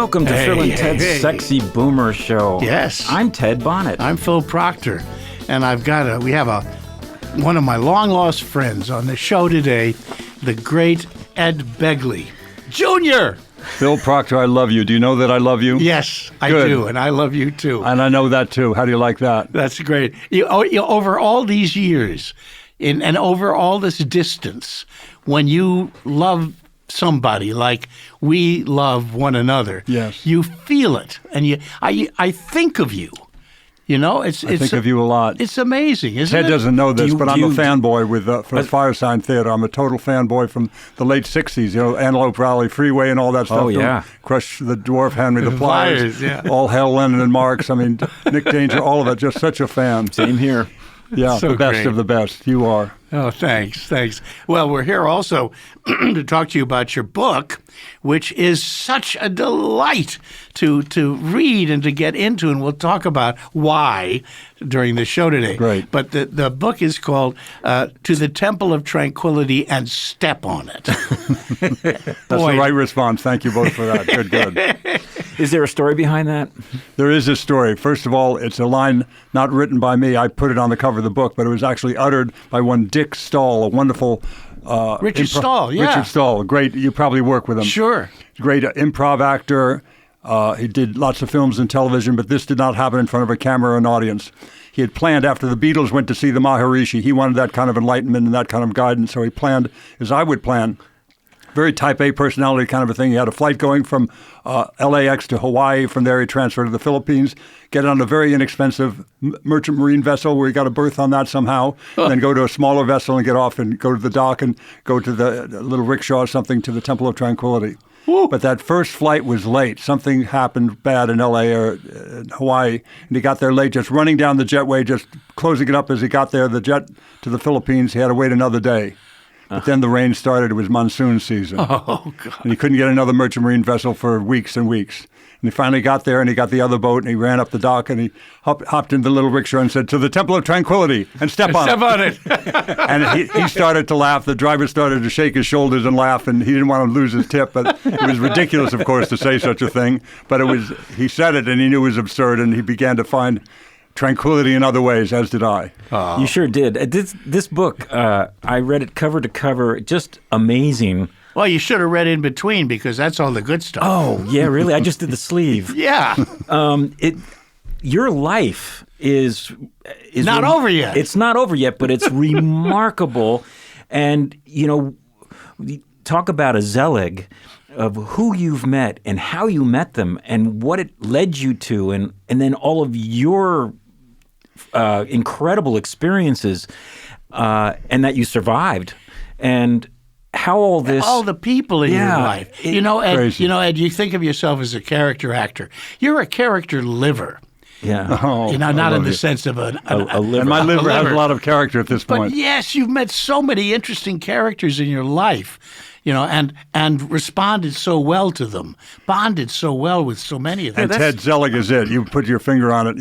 Welcome to Phil and Ted's Sexy Boomer Show. Yes. I'm Ted Bonnet. I'm Phil Proctor, and we have one of my long-lost friends on the show today, the great Ed Begley Jr. Phil Proctor, I love you. Do you know that I love you? Yes, I Good. do, and I love you too. And I know that too. How do you like that? That's great. Over all these years, and over all this distance, when you love somebody like we love one another, yes, you feel it, and I think of you. You know, I think of you a lot. It's amazing, isn't it? Ted doesn't know this, but I'm a fanboy for Firesign Theater. I'm a total fanboy from the late 60s, you know, Antelope Valley Freeway and all that stuff. Oh, yeah. Crush the Dwarf, Henry the Pliers, yeah. All Hell, Lennon and Marx. I mean, Nick Danger, all of it. Just such a fan. Same here. Yeah, So the best great. of the best. You are. Oh, thanks. Well, we're here also to talk to you about your book, which is such a delight to read and to get into, and we'll talk about why during the show today. Great. But the book is called To the Temple of Tranquility and Step on It. That's the right response. Thank you both for that. Good. Is there a story behind that? There is a story. First of all, it's a line not written by me. I put it on the cover of the book, but it was actually uttered by one Dick Stahl, a wonderful Richard Stahl, yeah. Richard Stahl, great. You probably work with him. Sure. Great improv actor. He did lots of films and television, but this did not happen in front of a camera or an audience. He had planned after the Beatles went to see the Maharishi. He wanted that kind of enlightenment and that kind of guidance, so he planned, as I would plan, very type A personality kind of a thing. He had a flight going from LAX to Hawaii. From there, he transferred to the Philippines, get on a very inexpensive merchant marine vessel where he got a berth on that somehow, and then go to a smaller vessel and get off and go to the dock and go to the little rickshaw or something to the Temple of Tranquility. Woo. But that first flight was late. Something happened bad in LA or Hawaii, and he got there late, just running down the jetway, just closing it up as he got there, the jet to the Philippines. He had to wait another day. But then the rain started. It was monsoon season. Oh, God. And he couldn't get another merchant marine vessel for weeks and weeks. And he finally got there, and he got the other boat, and he ran up the dock, and he hopped into the little rickshaw and said, "To the Temple of Tranquility, and step on it." And he started to laugh. The driver started to shake his shoulders and laugh, and he didn't want to lose his tip. But it was ridiculous, of course, to say such a thing. But he said it, and he knew it was absurd, and he began to find tranquility in other ways, as did I. Oh. You sure did. This book, I read it cover to cover, just amazing. Well, you should have read in between because that's all the good stuff. Oh, yeah, really? I just did the sleeve. Yeah. Your life is Not over yet. It's not over yet, but it's remarkable. And, you know, talk about a Zelig of who you've met and how you met them and what it led you to, and then all of your incredible experiences, and that you survived, and how all the people in your life. Ed, crazy. Ed, you think of yourself as a character actor. You're a character liver. Yeah. Oh, Not in the sense of a liver. And my liver has a lot of character at this point. But yes, you've met so many interesting characters in your life, and responded so well to them, bonded so well with so many of them. And Ted Zelig is it. You put your finger on it.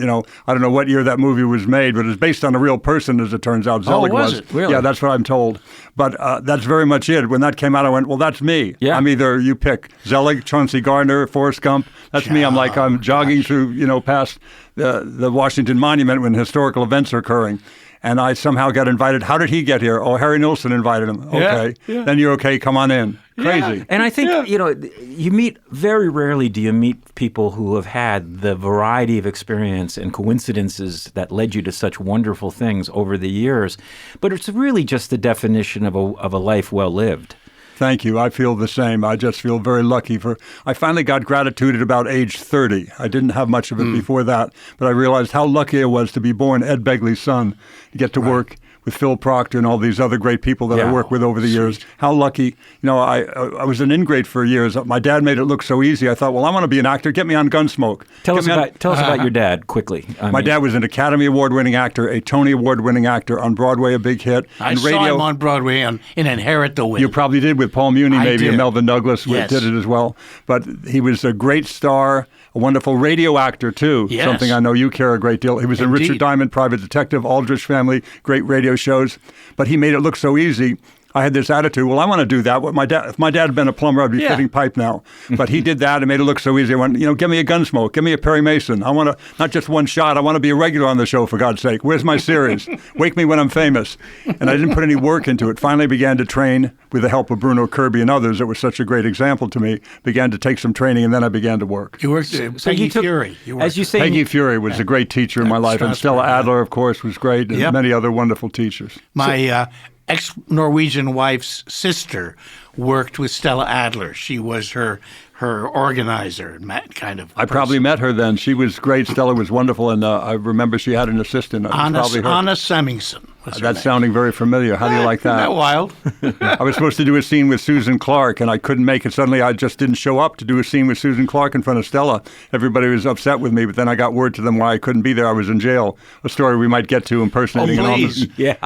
I don't know what year that movie was made, but it's based on a real person, as it turns out. Zelig was it? Really? Yeah, that's what I'm told. But that's very much it. When that came out, I went, well, that's me. Yeah. I'm either, you pick, Zelig, Chauncey Gardner, Forrest Gump. That's me. I'm jogging through, past the Washington Monument when historical events are occurring. And I somehow got invited. How did he get here? Oh, Harry Nilsson invited him. Okay. Yeah. Then you're okay. Come on in. Crazy. Yeah. And I think, you meet, very rarely do you meet people who have had the variety of experience and coincidences that led you to such wonderful things over the years. But it's really just the definition of a life well lived. Thank you. I feel the same. I just feel very lucky. I finally got gratitude at about age 30. I didn't have much of it before that, but I realized how lucky I was to be born Ed Begley's son, to get to work with Phil Proctor and all these other great people that I worked with over the years. How lucky. I was an ingrate for years. My dad made it look so easy. I thought, well, I want to be an actor. Get me on Gunsmoke. Tell us about your dad, quickly. My dad was an Academy Award-winning actor, a Tony Award-winning actor, on Broadway, a big hit. I saw him on Broadway in Inherit the Wind. You probably did with Paul Muni, maybe, and Melvin Douglas Yes. did it as well. But he was a great star, a wonderful radio actor, too, Yes. something I know you care a great deal. He was in Indeed. Richard Diamond, Private Detective, Aldrich Family, great radio shows. But he made it look so easy. I had this attitude, well, I want to do that. If my dad had been a plumber, I'd be fitting pipe now. But he did that and made it look so easy. I went, give me a Gunsmoke, give me a Perry Mason. I want to, not just one shot, I want to be a regular on the show, for God's sake. Where's my series? Wake me when I'm famous. And I didn't put any work into it. Finally began to train with the help of Bruno Kirby and others that were such a great example to me. Began to take some training, and then I began to work. You worked at Peggy Fury. As you say, Peggy Fury was a great teacher in my life, and Stella Adler, of course, was great, and many other wonderful teachers. My ex-Norwegian wife's sister worked with Stella Adler. She was her organizer and kind of. I probably met her then. She was great. Stella was wonderful, and I remember she had an assistant. Anna Semmingson. That's sounding very familiar. How do you like that? Isn't that wild? I was supposed to do a scene with Susan Clark, and I couldn't make it. Suddenly, I just didn't show up to do a scene with Susan Clark in front of Stella. Everybody was upset with me, but then I got word to them why I couldn't be there. I was in jail. A story we might get to, impersonating an officer.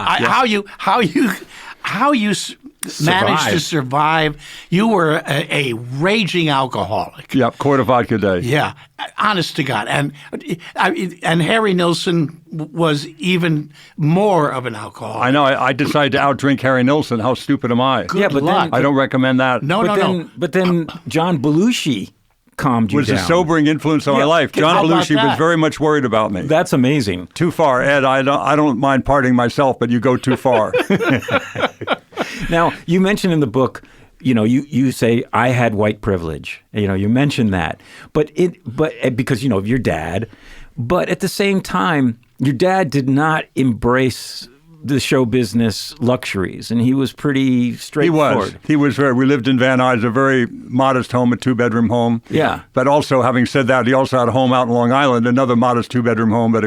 How you managed to survive? You were a raging alcoholic. Yep, quart of vodka a day. Yeah, honest to God. And Harry Nilsson was even more of an alcoholic. I know. I decided to outdrink Harry Nilsson. How stupid am I? Good luck. I don't recommend that. No. But then John Belushi calmed you down. Was a sobering influence on my life. John Belushi was very much worried about me. That's amazing. Too far, Ed. I don't mind partying myself, but you go too far. Now, you mentioned in the book, you say I had white privilege. You mentioned that, but because of your dad, but at the same time, your dad did not embrace the show business luxuries, and he was pretty straightforward. He was very. We lived in Van Nuys, a very modest home, a 2-bedroom home. Yeah. But also, having said that, he also had a home out in Long Island, another modest 2-bedroom home. But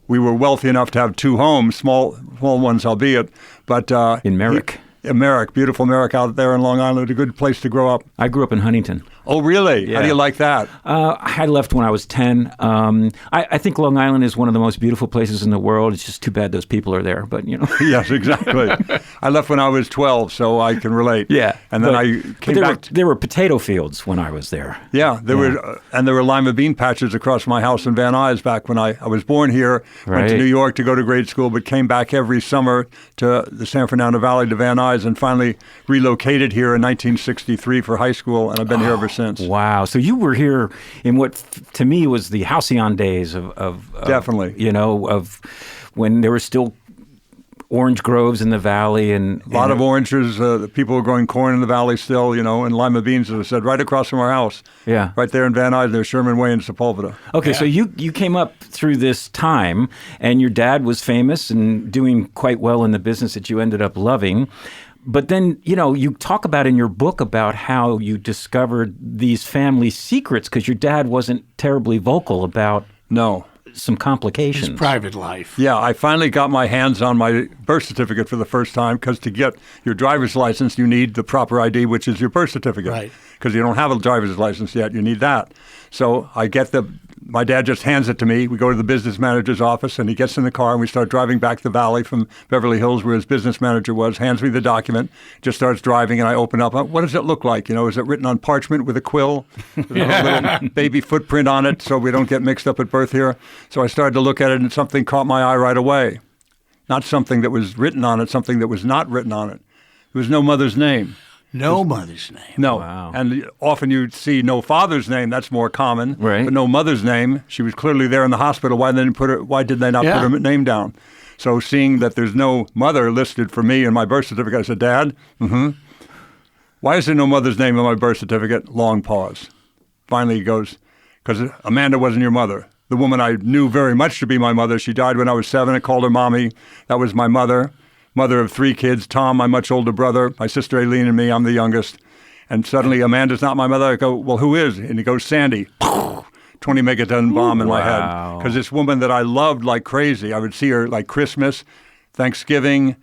we were wealthy enough to have 2 homes, small ones, albeit. But in Merrick. Merrick, beautiful Merrick out there in Long Island, a good place to grow up. I grew up in Huntington. Oh, really? Yeah. How do you like that? I left when I was 10. I think Long Island is one of the most beautiful places in the world. It's just too bad those people are there, but Yes, exactly. I left when I was 12, so I can relate. Yeah. And then I came back. There were potato fields when I was there. Yeah, there were lima bean patches across my house in Van Nuys back when I was born here, went to New York to go to grade school, but came back every summer to the San Fernando Valley to Van Nuys, and finally relocated here in 1963 for high school, and I've been here ever since. Wow. So you were here in what to me was the halcyon days of definitely, of when there were still orange groves in the valley and a lot of oranges. People were growing corn in the valley still, and lima beans, as I said, right across from our house. Yeah. Right there in Van Nuys, there's Sherman Way in Sepulveda. Okay, so you came up through this time, and your dad was famous and doing quite well in the business that you ended up loving. But then, you talk about in your book about how you discovered these family secrets because your dad wasn't terribly vocal about some complications. His private life. Yeah, I finally got my hands on my birth certificate for the first time because to get your driver's license, you need the proper ID, which is your birth certificate. Right. Because you don't have a driver's license yet, you need that. So I get my dad just hands it to me. We go to the business manager's office, and he gets in the car, and we start driving back the valley from Beverly Hills, where his business manager was, hands me the document, just starts driving, and I open up. What does it look like? Is it written on parchment with a quill? There's a little baby footprint on it so we don't get mixed up at birth here. So I started to look at it, and something caught my eye right away. Not something that was written on it, something that was not written on it. There was no mother's name. No mother's name. No. Wow. And often you'd see no father's name. That's more common. Right. But no mother's name. She was clearly there in the hospital. Why did they not put her name down? So seeing that there's no mother listed for me in my birth certificate, I said, Dad, why is there no mother's name in my birth certificate? Long pause. Finally he goes, because Amanda wasn't your mother. The woman I knew very much to be my mother, she died when I was 7. I called her Mommy. That was my mother. Mother of 3 kids, Tom, my much older brother, my sister Aileen, and me. I'm the youngest. And suddenly, Amanda's not my mother. I go, well, who is? And he goes, Sandy. 20 megaton bomb in my head. Because this woman that I loved like crazy, I would see her like Christmas, Thanksgiving,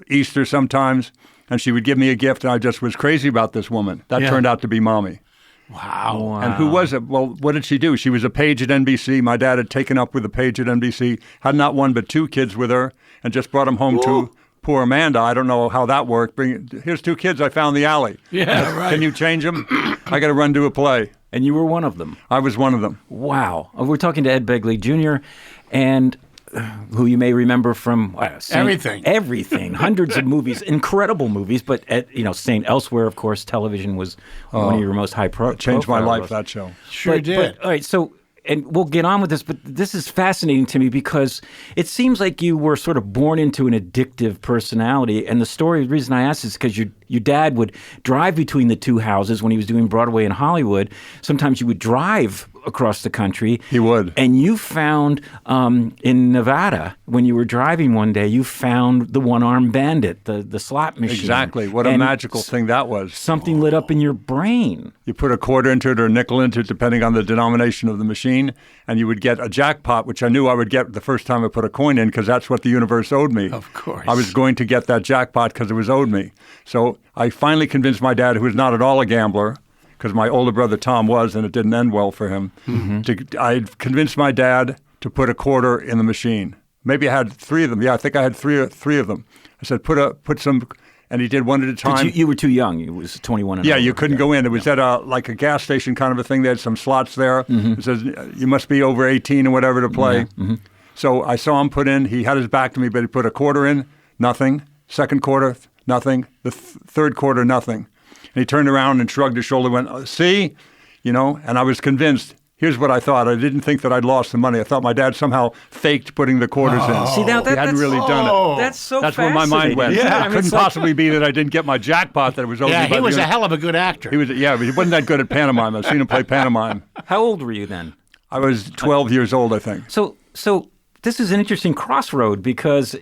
Easter sometimes, and she would give me a gift, and I just was crazy about this woman. That turned out to be Mommy. Wow. And who was it? Well, what did she do? She was a page at NBC. My dad had taken up with a page at NBC, had not 1 but 2 kids with her, and just brought them home to poor Amanda. I don't know how that worked. Here's 2 kids I found in the alley. Yeah, right. Can you change them? I got to run to a play. And you were one of them. I was one of them. Wow. We're talking to Ed Begley Jr., and who you may remember from Everything. hundreds of movies, incredible movies. But St. Elsewhere, of course, television was one of your most high profile. Changed my life, that show. Sure did. All right, so. And we'll get on with this, but this is fascinating to me because it seems like you were sort of born into an addictive personality. And the reason I asked is because your dad would drive between the two houses when he was doing Broadway in Hollywood. Sometimes you would drive across the country. He would. And you found in Nevada, when you were driving one day, you found the one-armed bandit, the slot machine. Exactly. What a magical thing that was. Something lit up in your brain. You put a quarter into it or a nickel into it, depending on the denomination of the machine, and you would get a jackpot, which I knew I would get the first time I put a coin in because that's what the universe owed me. Of course. I was going to get that jackpot because it was owed me. So I finally convinced my dad, who was not at all a gambler, because my older brother Tom was, and it didn't end well for him. I convinced my dad to put a quarter in the machine. Maybe I had 3 of them. Yeah, I think I had three of them. I said, put some, and he did one at a time. You were too young. You was 21 and Yeah, over. you couldn't go in. It was at like a gas station kind of a thing. They had some slots there. It says, you must be over 18 or whatever to play. So I saw him put in. He had his back to me, but he put a quarter in, nothing. Second quarter, nothing. The third quarter, nothing. And he turned around and shrugged his shoulder and went, see? And I was convinced. Here's what I thought. I didn't think that I'd lost the money. I thought my dad somehow faked putting the quarters in. See, now he hadn't really done it. That's That's where my mind went. Yeah. It couldn't possibly be that I didn't get my jackpot that it was owed me by he was the a hell of a good actor. He wasn't that good at pantomime. I've seen him play pantomime. How old were you then? I was 12 years old, I think. So this is an interesting crossroad because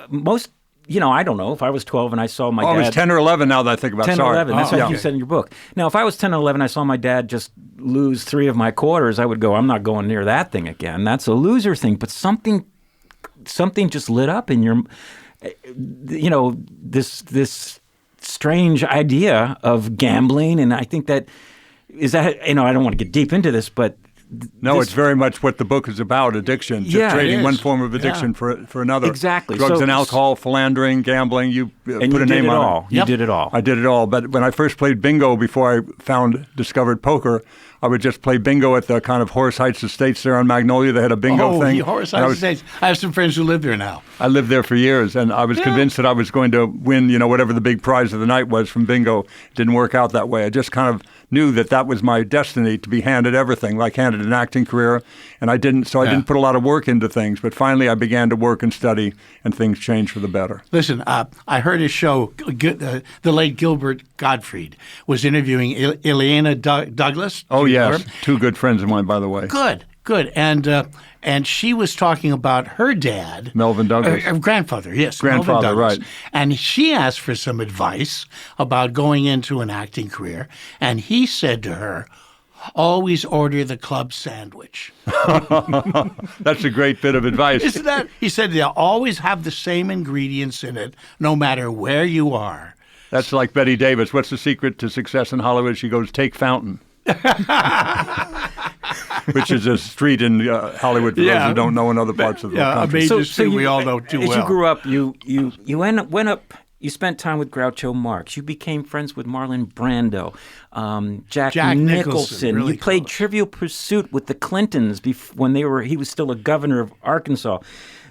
most, I don't know, if I was 12 and I saw my dad. I was 10 or 11 now that I think about it. 10 or 11, that's what okay. you said in your book. Now, if I was 10 or 11, I saw my dad just lose 3 of my quarters, I would go, I'm not going near that thing again. That's a loser thing. But something just lit up in your, this strange idea of gambling. And I think that, I don't want to get deep into this, but No, it's very much what the book is about, addiction. Just trading one form of addiction for another. Exactly. Drugs and alcohol, philandering, gambling, you put a name on it. You did it all. I did it all. But when I first played bingo before I discovered poker, I would just play bingo at the kind of Horace Heights Estates there on Magnolia. They had a bingo thing. Horace Heights Estates. I have some friends who live there now. I lived there for years, and I was convinced that I was going to win, whatever the big prize of the night was from bingo. It didn't work out that way. I just kind of knew that was my destiny, to be handed everything, like handed an acting career, and I didn't put a lot of work into things. But finally, I began to work and study, and things changed for the better. Listen, I heard a show, the late Gilbert Gottfried was interviewing Ileana Douglas. Oh, yes. 2 good friends of mine, by the way. Good. And she was talking about her dad. Melvin Douglas. Grandfather, yes. Grandfather, right. And she asked for some advice about going into an acting career. And he said to her, always order the club sandwich. That's a great bit of advice. Isn't that? He said they'll always have the same ingredients in it, no matter where you are. That's like Betty Davis. What's the secret to success in Hollywood? She goes, take Fountain. Which is a street in Hollywood for those who don't know in other parts of the country. A major street we all know too well. As you grew up, you went up. You spent time with Groucho Marx. You became friends with Marlon Brando, Jack Nicholson. Really you played close. Trivial Pursuit with the Clintons when he was still a governor of Arkansas.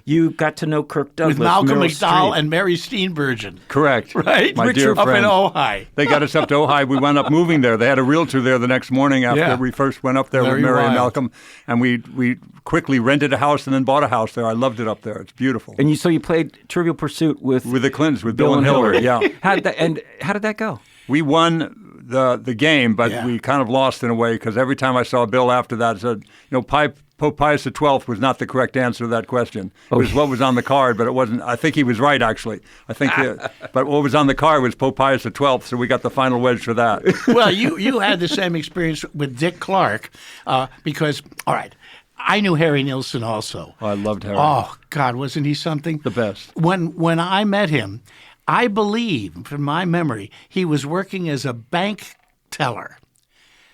You got to know Kirk Douglas, with Malcolm Meryl McDowell Streep. and Mary Steenburgen. Correct. Right? My dear up friend. in Ojai. They got us up to Ojai. We wound up moving there. They had a realtor there the next morning after we first went up there with Mary and Malcolm. And we quickly rented a house and then bought a house there. I loved it up there. It's beautiful. And so you played Trivial Pursuit with the Clintons, with Bill and Hillary. Yeah. How did that go? We won the game, but we kind of lost in a way because every time I saw Bill after that, I said, Pope Pius XII was not the correct answer to that question. It was what was on the card, but it wasn't. I think he was right, actually. But what was on the card was Pope Pius XII, so we got the final wedge for that. Well, you had the same experience with Dick Clark because, all right, I knew Harry Nilsson also. Oh, I loved Harry. Oh, God, wasn't he something? The best. When I met him, I believe, from my memory, he was working as a bank teller.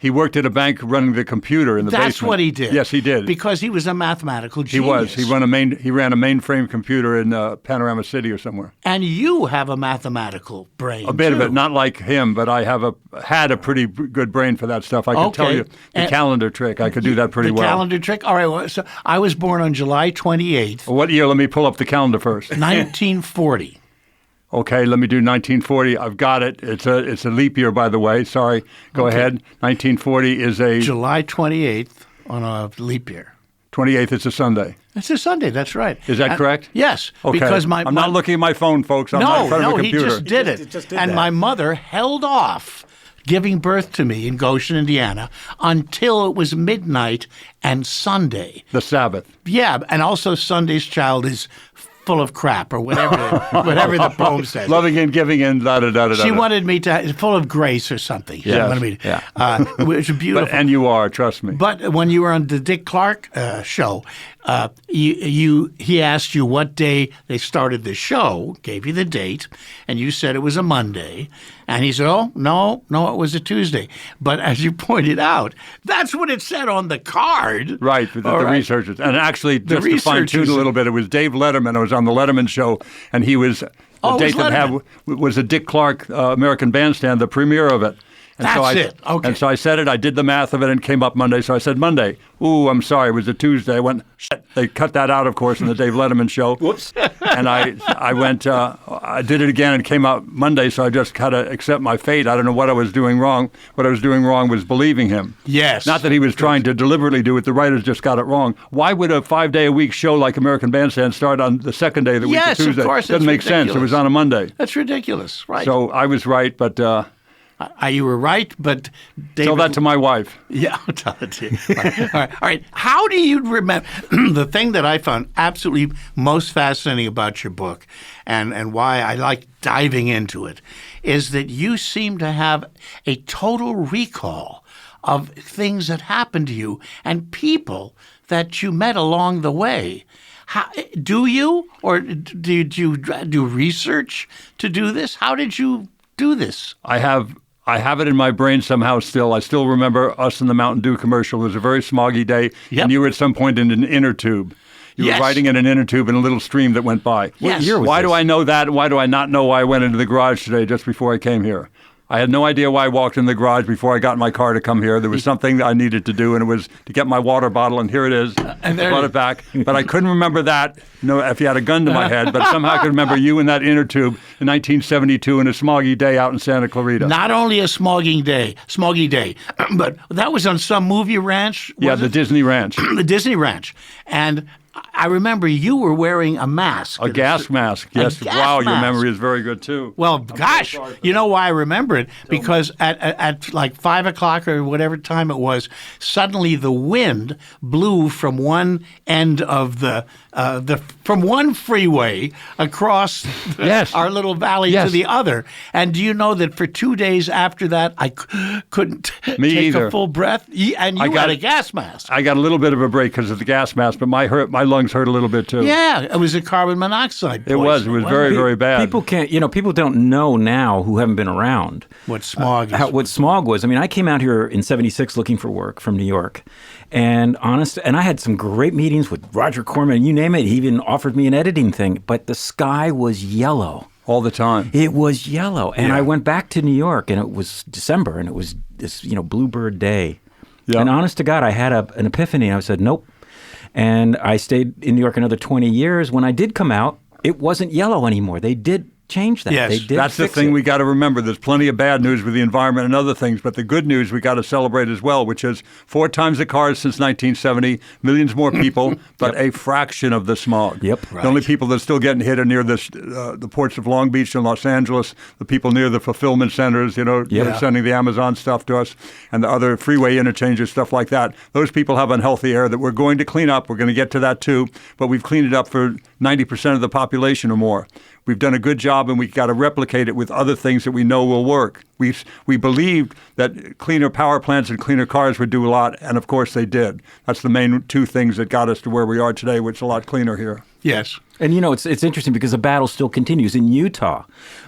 He worked at a bank running the computer in the basement. That's what he did. Yes, he did. Because he was a mathematical He genius. was. He ran a mainframe computer in Panorama City or somewhere. And you have a mathematical brain, A bit too. of it, not like him, but I had a pretty good brain for that stuff. I could tell you the calendar trick. I could do that pretty well. The calendar trick? All right. Well, so I was born on July 28th, What year? Let me pull up the calendar first. 1940. Okay, let me do 1940. I've got it. It's a leap year, by the way. Sorry. Go ahead. 1940 is a July 28th on a leap year. 28th. It's a Sunday. It's a Sunday. That's right. Is that correct? Yes. Okay. Because I'm not looking at my phone, folks. I'm not in front of a he computer. just did it. He just did and that. my mother held off giving birth to me in Goshen, Indiana, until it was midnight and Sunday. The Sabbath. Yeah, and also Sunday's child is full of crap or whatever the poem says. Loving and giving and da-da-da-da-da. She wanted me to full of grace or something. She Yes. wanted me to, which was beautiful. And you are, trust me. But when you were on the Dick Clark show, he asked you what day they started the show, gave you the date, and you said it was a Monday. And he said, "Oh, no, it was a Tuesday." But as you pointed out, that's what it said on the card. Right, the researchers. And actually, just to fine-tune researchers- a little bit, it was Dave Letterman. I was on the Letterman show, and he was, the Oh, it was date that had Letterman. was a Dick Clark American Bandstand, the premiere of it. And That's it. Okay. And so I said it. I did the math of it, and it came up Monday. So I said Monday. Ooh, I'm sorry. It was a Tuesday. I went. Shit. They cut that out, of course, in the Dave Letterman show. Whoops. And I went. I did it again, and it came out Monday. So I just had to accept my fate. I don't know what I was doing wrong. What I was doing wrong was believing him. Yes. Not that he was trying to deliberately do it. The writers just got it wrong. Why would a 5-day-a-week show like American Bandstand start on the second day of the week, Yes, of of Tuesday? course, Doesn't it's make sense. It ridiculous. was on a Monday. That's ridiculous, right? So I was right, but you were right, but David, tell that to my wife. Yeah, I'll tell it to you. All right. How do you remember the thing that I found absolutely most fascinating about your book, and why I like diving into it, is that you seem to have a total recall of things that happened to you and people that you met along the way. How, do you, or did you do research to do this? How did you do this? I have it in my brain somehow still. I still remember us in the Mountain Dew commercial. It was a very smoggy day, Yep. and you were at some point in an inner tube. You Yes. were riding in an inner tube in a little stream that went by. What year was Why this? do I know that? Why do I not know why I went into the garage today just before I came here? I had no idea why I walked in the garage before I got in my car to come here. There was something that I needed to do, and it was to get my water bottle, and here it is. And there I brought it it back. But I couldn't remember that, if you had a gun to my head, but somehow I could remember you in that inner tube in 1972 in a smoggy day out in Santa Clarita. Not only a smoggy day, but that was on some movie ranch. Yeah, was the it? Disney Ranch. The Disney Ranch. And I remember you were wearing a mask. A gas mask. Yes. gas Wow, your mask. memory is very good, too. Well, gosh, you know why I remember it? Because at like 5 o'clock or whatever time it was, suddenly the wind blew from one end of from one freeway across Yes. our little valley Yes. to the other. And do you know that for 2 days after that, I couldn't Me take either. a full breath? And you got had a it. gas mask. I got a little bit of a break because of the gas mask, but my lungs hurt a little bit, too. Yeah, it was a carbon monoxide It was. It was very, very bad. People can't, people don't know now who haven't been around What smog is. what smog was. I mean, I came out here in '76 looking for work from New York, and I had some great meetings with Roger Corman. You name it. He even offered me an editing thing. But the sky was yellow. All the time. It was yellow, and I went back to New York, and it was December, and it was this bluebird day. Yeah. And honest to God, I had an epiphany. I said, nope. And I stayed in New York another 20 years. When I did come out, it wasn't yellow anymore. They did change that. Yes. They did That's the fix thing it. we got to remember. There's plenty of bad news with the environment and other things, but the good news we got to celebrate as well, which is 4 times the cars since 1970, millions more people, but a fraction of the smog. Yep. The only people that are still getting hit are near the ports of Long Beach and Los Angeles, the people near the fulfillment centers, that are sending the Amazon stuff to us, and the other freeway interchanges, stuff like that. Those people have unhealthy air that we're going to clean up. We're going to get to that too, but we've cleaned it up for 90% of the population or more. We've done a good job, and we've got to replicate it with other things that we know will work. We believed that cleaner power plants and cleaner cars would do a lot, and of course they did. That's the main 2 things that got us to where we are today, which is a lot cleaner here. Yes. And it's interesting because the battle still continues in Utah.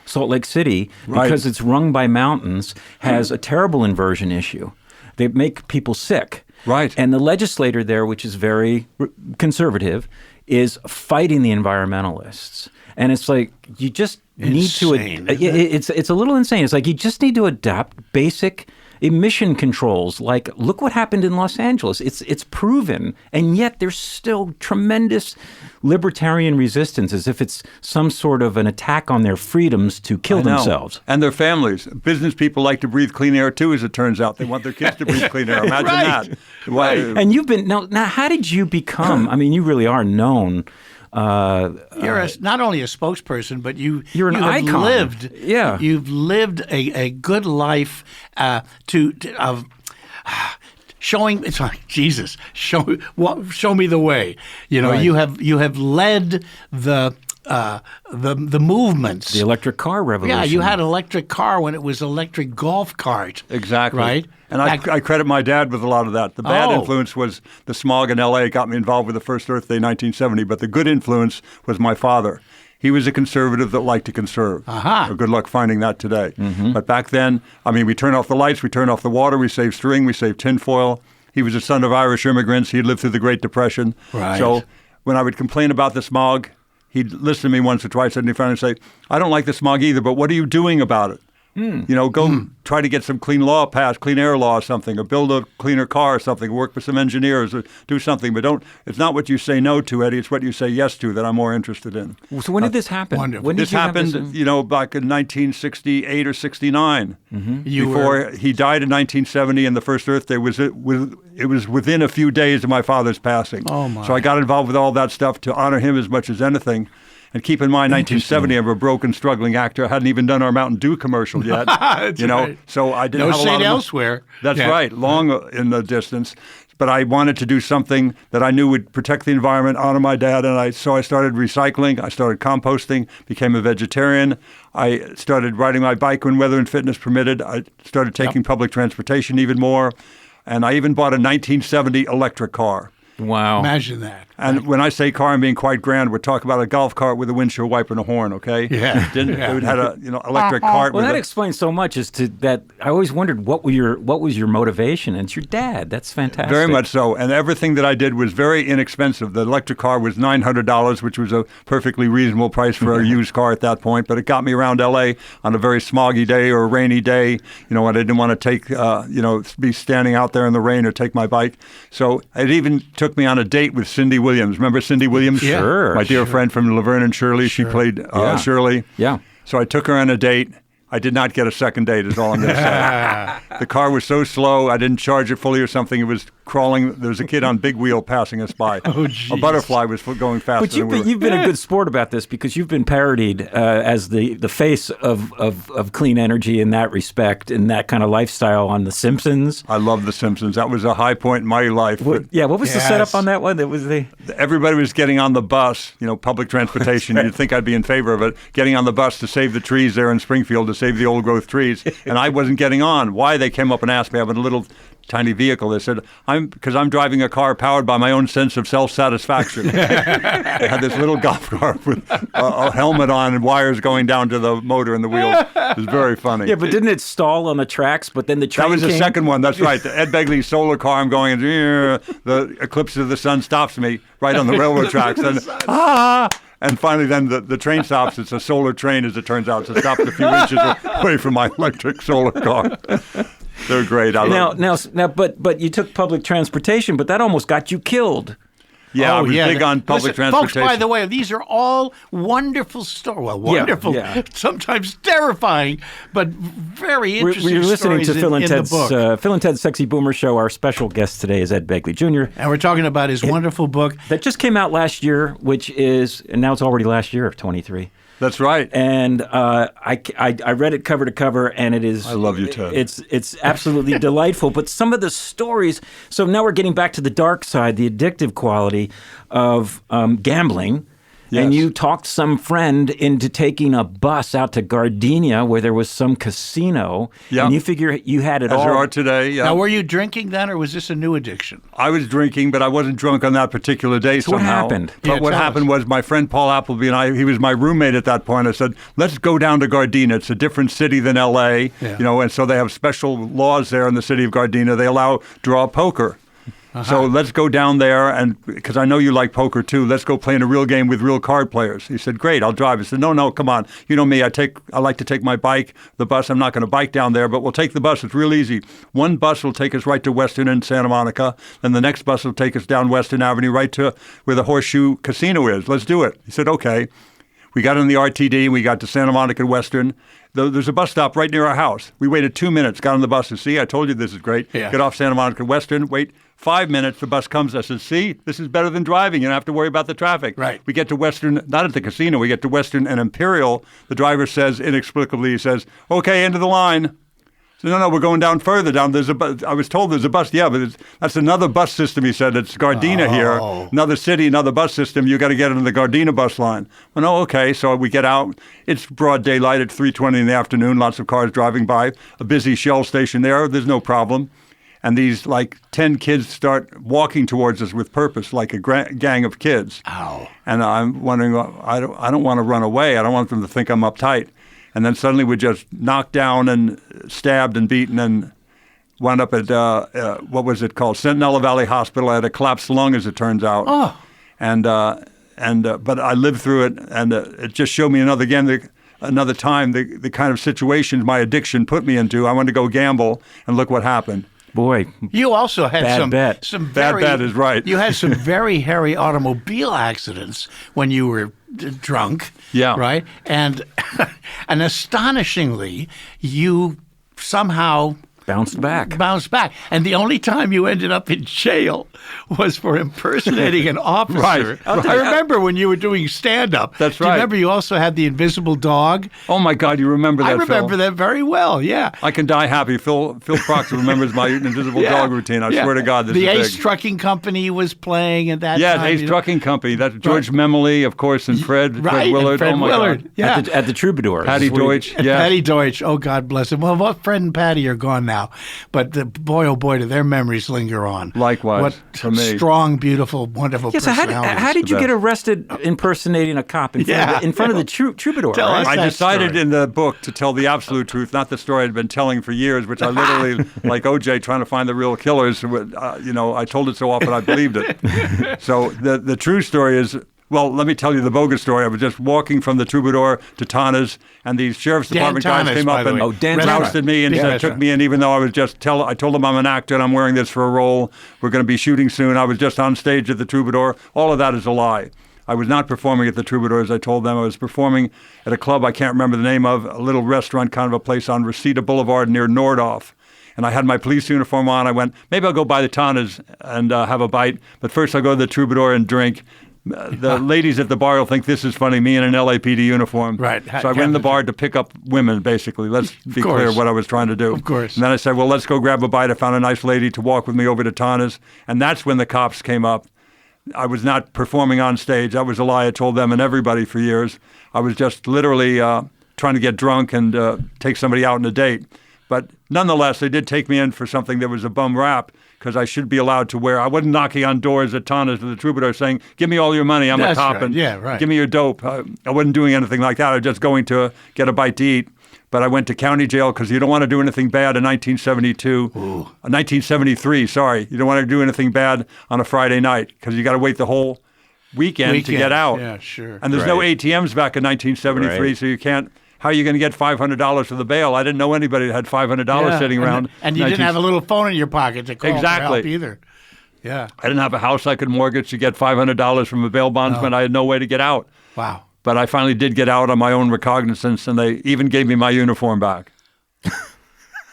Salt Lake City, because it's rung by mountains, has a terrible inversion issue. They make people sick. Right. And the legislator there, which is very conservative, is fighting the environmentalists. And it's like, you just need to... It's a little insane. It's like, you just need to adopt basic emission controls. Like, look what happened in Los Angeles. It's proven. And yet there's still tremendous libertarian resistance, as if it's some sort of an attack on their freedoms to kill themselves. And their families. Business people like to breathe clean air too, as it turns out. They want their kids to breathe clean air. Imagine that. Right. And you've been... Now, how did you become... I mean, you really are known... You're not only a spokesperson, but you're an icon. You've lived a good life of showing. It's like, Jesus, show me the way. You know, you have led the movements. The electric car revolution. Yeah, you had an electric car when it was electric golf cart. Exactly. Right? And I credit my dad with a lot of that. The bad influence was the smog in L.A. got me involved with the first Earth Day 1970, but the good influence was my father. He was a conservative that liked to conserve. Good luck finding that today. But back then, I mean, we turned off the lights, we turned off the water, we saved string, we saved tinfoil. He was a son of Irish immigrants. He had lived through the Great Depression. Right. So when I would complain about the smog, he'd listen to me once or twice and he'd finally say, I don't like the smog either, but what are you doing about it? You know, go try to get some clean law passed, clean air law or something, or build a cleaner car or something, work with some engineers or do something. But it's not what you say no to, Eddie, it's what you say yes to that I'm more interested in. So when did this happen? Wonderful. When did This happened, back in 1968 or 69. Before he died in 1970, and the first Earth Day it was within a few days of my father's passing. Oh, my. So I got involved with all that stuff to honor him as much as anything. And keep in mind, 1970, I'm a broken, struggling actor. I hadn't even done our Mountain Dew commercial yet. That's right. So I didn't No have a lot Saint of Elsewhere. That's right, long in the distance. But I wanted to do something that I knew would protect the environment, honor my dad, and so I started recycling. I started composting, became a vegetarian. I started riding my bike when weather and fitness permitted. I started taking public transportation even more. And I even bought a 1970 electric car. Wow. Imagine that. And when I say car, I'm being quite grand. We're talking about a golf cart with a windshield wiper and a horn, okay? Yeah. It had a electric cart. Well, that explains so much as to that. I always wondered what was your motivation, and it's your dad. That's fantastic. Very much so. And everything that I did was very inexpensive. The electric car was $900, which was a perfectly reasonable price for a used car at that point. But it got me around L.A. on a very smoggy day or a rainy day, when I didn't want to take, be standing out there in the rain or take my bike. So it even took me on a date with Cindy Williams. Remember Cindy Williams? Yeah. Sure. My dear friend from Laverne and Shirley. She played Shirley. Yeah. So I took her on a date. I did not get a second date, is all I'm going to say. The car was so slow, I didn't charge it fully or something. It was crawling. There was a kid on big wheel passing us by. Oh, a butterfly was going faster But you've been a good sport about this, because you've been parodied as the face of clean energy in that respect, in that kind of lifestyle on The Simpsons. I love The Simpsons. That was a high point in my life. What was the setup on that one? Everybody was getting on the bus, public transportation. You'd think I'd be in favor of it, getting on the bus to save the trees there in Springfield, to save the old growth trees. And I wasn't getting on. Why? They came up and asked me. I have a little tiny vehicle. They said, because I'm driving a car powered by my own sense of self-satisfaction. They had this little golf cart with a helmet on and wires going down to the motor and the wheels. It was very funny. Yeah, but didn't it stall on the tracks? But then the train That was the came? second one. That's right. The Ed Begley solar car. I'm going, and the eclipse of the sun stops me right on the railroad tracks. And finally, then the train stops. It's a solar train, as it turns out. So it stops a few inches away from my electric solar car. They're great. Now, but you took public transportation, but that almost got you killed. Yeah, I was big on public transportation. Folks, by the way, these are all wonderful stories. Well, wonderful, sometimes terrifying, but very interesting We're listening stories to Phil and in Ted's, the book. Phil and Ted's Sexy Boomer Show. Our special guest today is Ed Begley Jr. And we're talking about his wonderful book. That just came out last year, and now it's already last year of 23. That's right. And I read it cover to cover, and it is. I love you, Ted. It's absolutely delightful. But some of the stories. So now we're getting back to the dark side, the addictive quality of gambling. And Yes. you talked some friend into taking a bus out to Gardenia where there was some casino. Yeah. And you figure you had it As all. there are today, yeah. Now, were you drinking then, or was this a new addiction? I was drinking, but I wasn't drunk on that particular day So what somehow. happened? But Yeah, what tell happened was my friend Paul Appleby and I, he was my roommate at that point. I said, let's go down to Gardena. It's a different city than L.A., Yeah. and so they have special laws there in the city of Gardena. They allow draw poker. So let's go down there, and because I know you like poker too, let's go play in a real game with real card players. He said, great, I'll drive. I said, no, come on. You know me, I like to take my bike, the bus. I'm not going to bike down there, but we'll take the bus. It's real easy. One bus will take us right to Western and Santa Monica. Then the next bus will take us down Western Avenue right to where the Horseshoe Casino is. Let's do it. He said, okay. We got in the RTD, we got to Santa Monica and Western. There's a bus stop right near our house. We waited 2 minutes, got on the bus and see, I told you this is great. Yeah. Get off Santa Monica and Western, wait 5 minutes, the bus comes. I said, see, this is better than driving. You don't have to worry about the traffic. Right. We get to Western, not at the casino, we get to Western and Imperial. The driver says, inexplicably, he says, okay, end of the line. So, no, we're going down further down. There's a bus. I was told there's a bus. Yeah, but that's another bus system, he said. It's Gardena here. Another city, another bus system. You got to get on the Gardena bus line. Well, no, okay. So we get out. It's broad daylight at 3:20 in the afternoon. Lots of cars driving by. A busy Shell station there. There's no problem. And these, 10 kids start walking towards us with purpose, like a gang of kids. Ow. And I'm wondering, I don't want to run away. I don't want them to think I'm uptight. And then suddenly we're just knocked down and stabbed and beaten and wound up at, what was it called? Centinela Valley Hospital. I had a collapsed lung, as it turns out. Oh. But I lived through it, and it just showed me another time the kind of situations my addiction put me into. I wanted to go gamble, and look what happened. Boy, You also had Bad bet. some Bad very, bet is right. You had some very hairy automobile accidents when you were drunk. Yeah. Right. And astonishingly, you somehow bounced back. And the only time you ended up in jail was for impersonating an officer. Right. I remember when you were doing stand-up. That's Do you right. remember you also had the invisible dog? Oh, my God, you remember that, I remember Phil? that very well, yeah. I can die happy. Phil Proctor remembers my invisible dog routine. I swear to God, this the is Ace big. Trucking Company was playing at that Yes, time. Ace Trucking Company. That's George Memley, of course, and Fred Right, Willard. and Fred oh, my Willard. God. Yeah. At the Troubadour. Patty Sweet. Deutsch. And Yes. Patty Deutsch, oh God bless him. Well, Fred and Patty are gone now, but boy, oh boy, do their memories linger on. Likewise, what for me. strong, beautiful, wonderful Yeah, so personalities. how did you the get arrested impersonating a cop in front of the Troubadour? Tell right? us. I that decided story. in the book to tell the absolute truth, not the story I'd been telling for years, which I literally, like OJ, trying to find the real killers. I told it so often I believed it. So the true story is, well, let me tell you the bogus story. I was just walking from the Troubadour to Tana's, and these sheriff's Dan department guys Tana's, came by up the and way. Oh, Dan rousted me and Yeah, said, that's took right. me in, even though I was I told them I'm an actor and I'm wearing this for a role. We're going to be shooting soon. I was just on stage at the Troubadour. All of that is a lie. I was not performing at the Troubadour, as I told them. I was performing at a club I can't remember the name of, a little restaurant, kind of a place on Reseda Boulevard near Nordhoff. And I had my police uniform on. I went, maybe I'll go by the Tana's and have a bite. But first I'll go to the Troubadour and drink. The ladies at the bar will think this is funny, me in an LAPD uniform. Right. So I went in the bar to pick up women, basically. Let's be course. clear what I was trying to do. Of course. And then I said, well, let's go grab a bite. I found a nice lady to walk with me over to Tana's. And that's when the cops came up. I was not performing on stage. That was a lie I told them and everybody for years. I was just literally trying to get drunk and take somebody out on a date. But nonetheless, they did take me in for something that was a bum rap, because I should be allowed to wear. I wasn't knocking on doors at Tana's or the Troubadour saying, give me all your money, I'm That's a cop, right. and Yeah, right. give me your dope. I wasn't doing anything like that. I was just going to get a bite to eat. But I went to county jail because you don't want to do anything bad in 1973, sorry. You don't want to do anything bad on a Friday night because you got to wait the whole weekend to get out. Yeah, sure. And there's no Right. ATMs back in 1973, Right. so you can't. How are you going to get $500 for the bail? I didn't know anybody that had $500 sitting around. And you didn't have a little phone in your pocket to call for Exactly. help either. Yeah. I didn't have a house I could mortgage to get $500 from a bail bondsman. I had no way to get out. Wow. But I finally did get out on my own recognizance, and they even gave me my uniform back.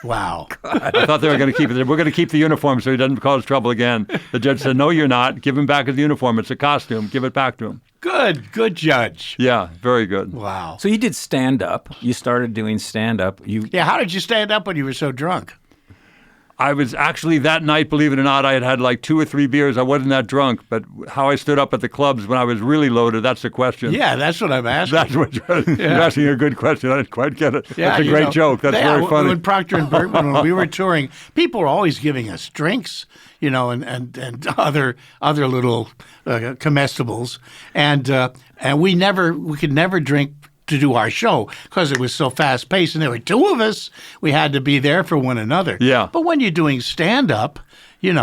Wow. I thought they were going to keep it. We're going to keep the uniform so he doesn't cause trouble again. The judge said, no, you're not. Give him back his uniform. It's a costume. Give it back to him. Good judge. Yeah, very good. Wow. So you did stand-up. You started doing stand-up. Yeah, how did you stand up when you were so drunk? I was actually that night, believe it or not, I had like 2 or 3 beers. I wasn't that drunk, but how I stood up at the clubs when I was really loaded, that's the question. Yeah, that's what I'm asking. That's what you're asking a good question. I didn't quite get it. Yeah, that's a great joke. That's very funny. When Procter & Bergman, when we were touring, people were always giving us drinks, and other little comestibles, and we could never drink to do our show because it was so fast paced, and there were 2 of us. We had to be there for one another. Yeah. But when you're doing stand up, you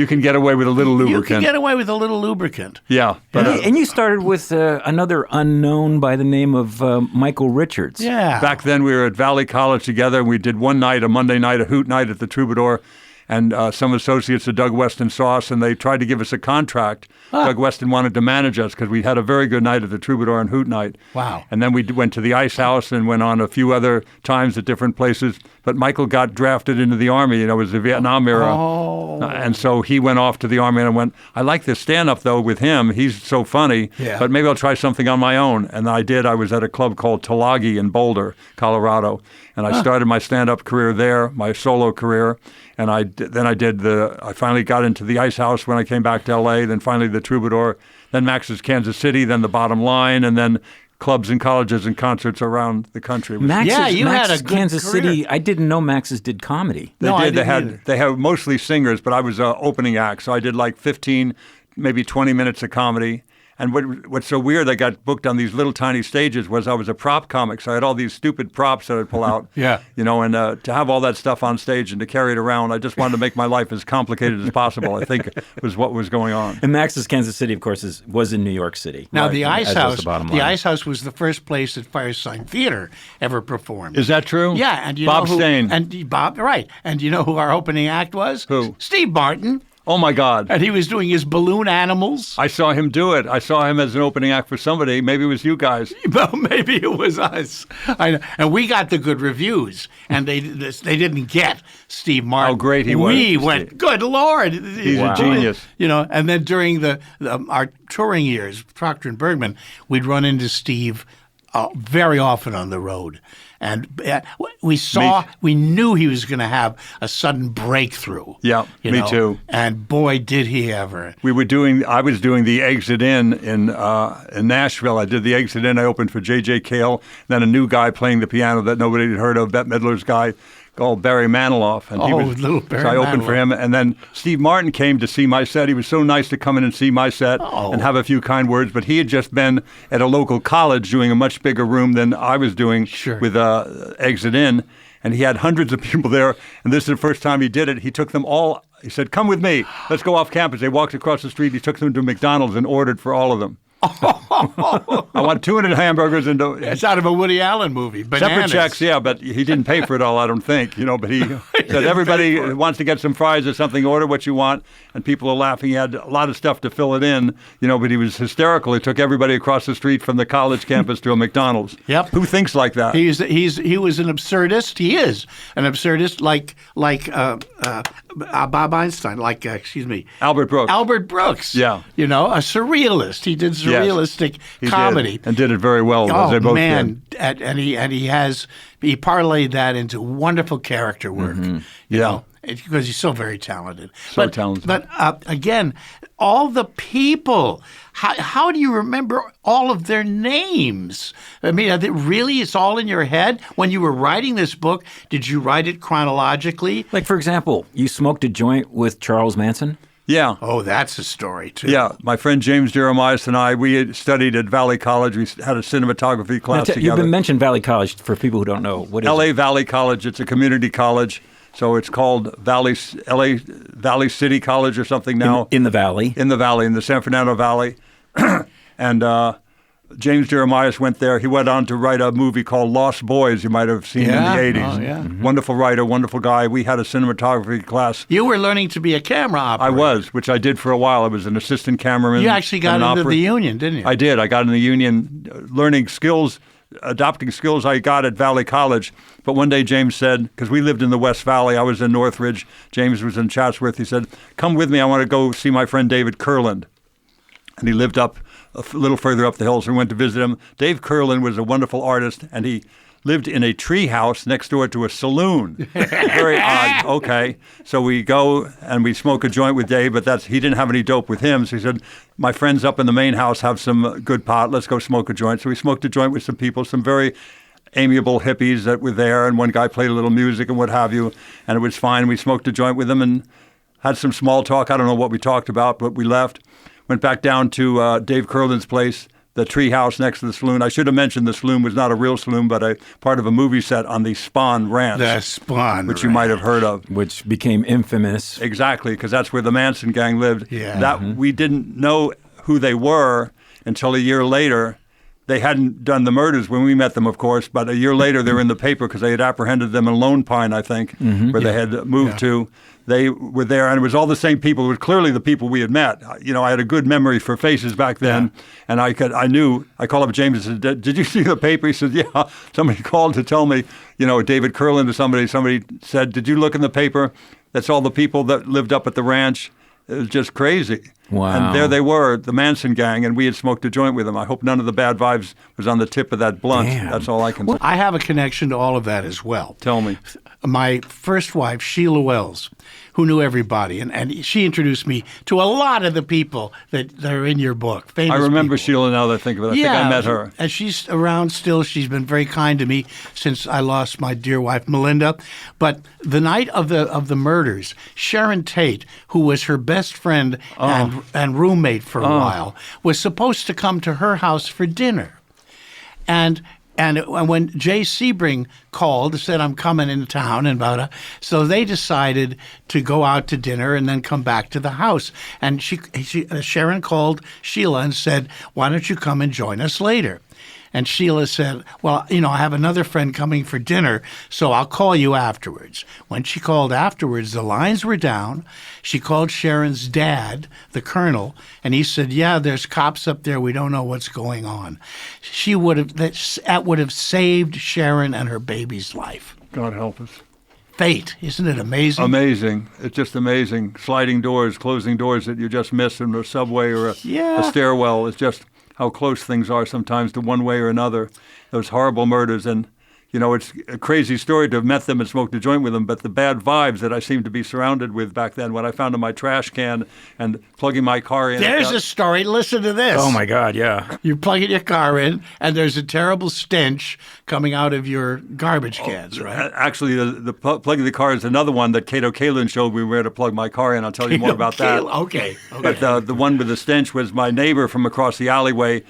can get away with a little lubricant. You can get away with a little lubricant. Yeah. But and you started with another unknown by the name of Michael Richards. Yeah. Back then we were at Valley College together, and we did one night, a Monday night, a hoot night at the Troubadour. And some associates of Doug Weston saw us, and they tried to give us a contract. Doug Weston wanted to manage us because we had a very good night at the Troubadour and Hoot Night. Wow. And then we went to the Ice House and went on a few other times at different places. But Michael got drafted into the Army. It was the Vietnam era. Oh. And so he went off to the Army, and I went, I like this stand-up, though, with him. He's so funny. Yeah. But maybe I'll try something on my own. And I did. I was at a club called Tulagi in Boulder, Colorado. And I started my stand-up career there, my solo career. And I finally got into the Ice House when I came back to L.A., then finally the Troubadour, then Max's Kansas City, then the Bottom Line, and then clubs and colleges and concerts around the country. Max's had a good Kansas career. City. I didn't know Max's did comedy. They No, I did. didn't either. They had mostly singers, but I was an opening act, so I did like 15, maybe 20 minutes of comedy. And what's so weird, I got booked on these little tiny stages was I was a prop comic, so I had all these stupid props that I'd pull out. Yeah. And to have all that stuff on stage and to carry it around, I just wanted to make my life as complicated as possible, I think was what was going on. And Max's Kansas City, of course, was in New York City. Now, Right. the Ice As was House, the bottom the line. Ice House was the first place that Firesign Theater ever performed. Is that true? Yeah, and Bob Stain. Right. And you know who our opening act was? Who? Steve Martin. Oh, my God. And he was doing his balloon animals. I saw him do it. I saw him as an opening act for somebody. Maybe it was you guys. Well, maybe it was us. I know. And we got the good reviews, and they didn't get Steve Martin. How great he was. We went, good Lord. He's a genius. And then during our touring years, Procter & Bergman, we'd run into Steve very often on the road. And we knew he was going to have a sudden breakthrough. Yeah, me too. And boy, did he ever. I was doing the Exit in Nashville. I did the Exit In. I opened for J.J. Cale, then a new guy playing the piano that nobody had heard of, Bette Midler's guy, called Barry Manilow. And little Barry So I opened for Manilow. him. And then Steve Martin came to see my set. He was so nice to come in and see my set and have a few kind words. But he had just been at a local college doing a much bigger room than I was doing with Exit In. And he had hundreds of people there. And this is the first time he did it. He took them all. He said, come with me. Let's go off campus. They walked across the street. He took them to McDonald's and ordered for all of them. I want 200 hamburgers and It's out of a Woody Allen movie. Bananas. separate checks, yeah, but he didn't pay for it all, I don't think. But he said everybody who wants to get some fries or something, order what you want, and people are laughing. He had a lot of stuff to fill it in, but he was hysterical. He took everybody across the street from the college campus to a McDonald's. Yep. Who thinks like that? He was an absurdist. He is an absurdist, like Bob Einstein, Albert Brooks. Albert Brooks. Yeah. A surrealist. He did surrealistic He comedy. did, and did it very well. as they both man, did. and he parlayed that into wonderful character work. Yeah. Because he's so very talented. So talented. But again, all the people. How do you remember all of their names? I mean, it's all in your head? When you were writing this book, did you write it chronologically? Like, for example, you smoked a joint with Charles Manson? Yeah. Oh, that's a story, too. Yeah, my friend James Jeremias and I, we had studied at Valley College. We had a cinematography class together. You've been mentioned Valley College for people who don't know. What is L.A. it? Valley College. It's a community college, so it's called L.A. Valley City College or something now. In the Valley. In the Valley, in the San Fernando Valley. And James Jeremias went there. He went on to write a movie called Lost Boys you might have seen in the 80s. Oh, yeah. Wonderful writer, wonderful guy. We had a cinematography class. You were learning to be a camera I operator. was, which I did for a while. I was an assistant cameraman. You actually got in an into opera. the union, didn't you? I did. I got in the union, learning skills, adopting skills I got at Valley College. But one day James said, because we lived in the West Valley, I was in Northridge, James was in Chatsworth, he said, come with me, I want to go see my friend David Kurland. And he lived up a little further up the hill, so we went to visit him. Dave Kurland was a wonderful artist, and he lived in a tree house next door to a saloon. Very odd. Okay. So we go and we smoke a joint with Dave, but he didn't have any dope with him. So he said, my friends up in the main house have some good pot. Let's go smoke a joint. So we smoked a joint with some people, some very amiable hippies that were there. And one guy played a little music and what have you. And it was fine. We smoked a joint with them and had some small talk. I don't know what we talked about, but we left. Went back down to Dave Curlin's place, the tree house next to the saloon. I should have mentioned the saloon was not a real saloon, but a part of a movie set on the Spawn Ranch. The Spawn Which you might have heard of. Which became infamous. Exactly, because that's where the Manson gang lived. Yeah. That we didn't know who they were until a year later. They hadn't done the murders when we met them, of course, but a year later they were in the paper because they had apprehended them in Lone Pine, I think, where they had moved to. They were there, and it was all the same people. It was clearly the people we had met. You know, I had a good memory for faces back then, and I knew. I called up James and said, "Did you see the paper?" He said, "Yeah." Somebody called to tell me, you know, David Curlin or somebody. Somebody said, "Did you look in the paper? That's all the people that lived up at the ranch." It was just crazy. Wow. And there they were, the Manson gang, and we had smoked a joint with them. I hope none of the bad vibes was on the tip of that blunt. Damn. That's all I can say. I have a connection to all of that as well. Tell me. My first wife, Sheila Wells, who knew everybody, and she introduced me to a lot of the people that are in your book. Famous I remember people. Sheila now that I think of it. I think I met her. And she's around still. She's been very kind to me since I lost my dear wife, Melinda. But the night of the murders, Sharon Tate, who was her best friend and roommate for a while, was supposed to come to her house for dinner. And when Jay Sebring called, said, "I'm coming into town," so they decided to go out to dinner and then come back to the house. And Sharon called Sheila and said, "Why don't you come and join us later?" And Sheila said, "Well, you know, I have another friend coming for dinner, so I'll call you afterwards." When she called afterwards, the lines were down. She called Sharon's dad, the colonel, and he said, "Yeah, there's cops up there. We don't know what's going on." That would have saved Sharon and her baby's life. God help us. Fate, isn't it amazing? Amazing. It's just amazing. Sliding doors, closing doors that you just missed in a subway or a stairwell. It's just how close things are sometimes to one way or another. Those horrible murders. And, you know, it's a crazy story to have met them and smoked a joint with them, but the bad vibes that I seemed to be surrounded with back then when I found in my trash can and plugging my car in. There's a story. Listen to this. Oh, my God, yeah. You're plugging your car in, and there's a terrible stench coming out of your garbage cans, right? Actually, the plugging the car is another one that Cato Kalin showed me where to plug my car in. I'll tell you more about that. Okay. But the one with the stench was my neighbor from across the alleyway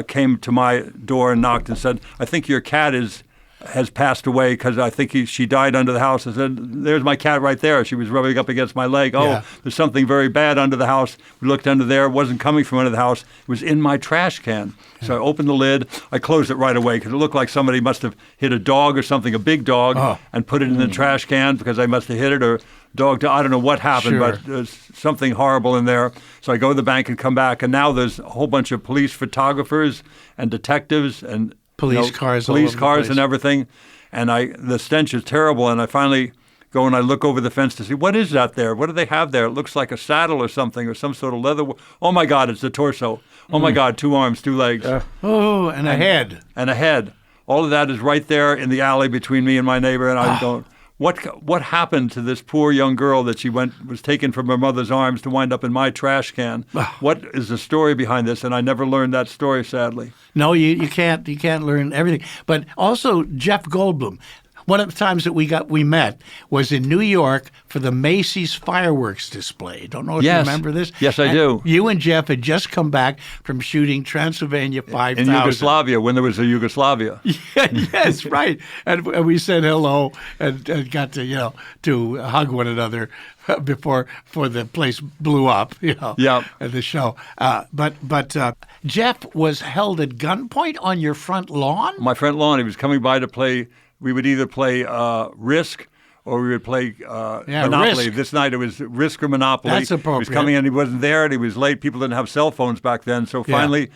came to my door and knocked and said, "I think your cat has passed away because I think she died under the house." I said, "There's my cat right there." She was rubbing up against my leg. "Oh, there's something very bad under the house." We looked under there. It wasn't coming from under the house. It was in my trash can. So I opened the lid. I closed it right away because it looked like somebody must have hit a dog or something, a big dog, and put it in the trash can because I must have hit it or dog. I don't know what happened, but there's something horrible in there. So I go to the bank and come back, and now there's a whole bunch of police photographers and detectives and police cars and everything, and the stench is terrible. And I finally go and I look over the fence to see what is that there. What do they have there? It looks like a saddle or something, or some sort of leather. Oh my God, it's the torso. Oh my God, 2 arms, 2 legs. And a head. And a head. All of that is right there in the alley between me and my neighbor. And I don't. What happened to this poor young girl that was taken from her mother's arms to wind up in my trash can? What is the story behind this? And I never learned that story, sadly. No, you can't learn everything. But also Jeff Goldblum. One of the times that we met was in New York for the Macy's fireworks display. Don't know if you remember this. Yes, I do. You and Jeff had just come back from shooting Transylvania 5000. In Yugoslavia, when there was a Yugoslavia. Yes, right. And we said hello and got to to hug one another before the place blew up. At the show. But Jeff was held at gunpoint on your front lawn. My front lawn. He was coming by to play. We would either play Risk or we would play Monopoly. Risk. This night it was Risk or Monopoly. That's appropriate. He was coming in, he wasn't there, and he was late. People didn't have cell phones back then. So finally,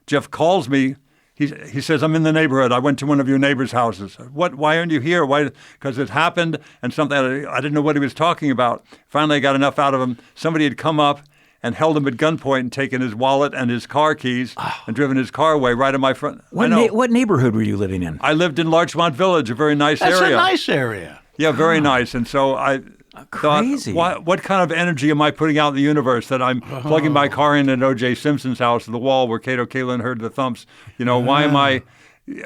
Jeff calls me. He says, "I'm in the neighborhood. I went to one of your neighbors' houses." "What? Why aren't you here?" "Why?" "Because it happened and something. I didn't know what he was talking about." Finally, I got enough out of him. Somebody had come up and held him at gunpoint and taken his wallet and his car keys and driven his car away right in my front. What neighborhood were you living in? I lived in Larchmont Village, a very nice area. That's a nice area. Yeah, very nice. And so I Crazy. thought, what kind of energy am I putting out in the universe that I'm plugging my car in at O.J. Simpson's house, the wall where Cato Kalin heard the thumps? Why am I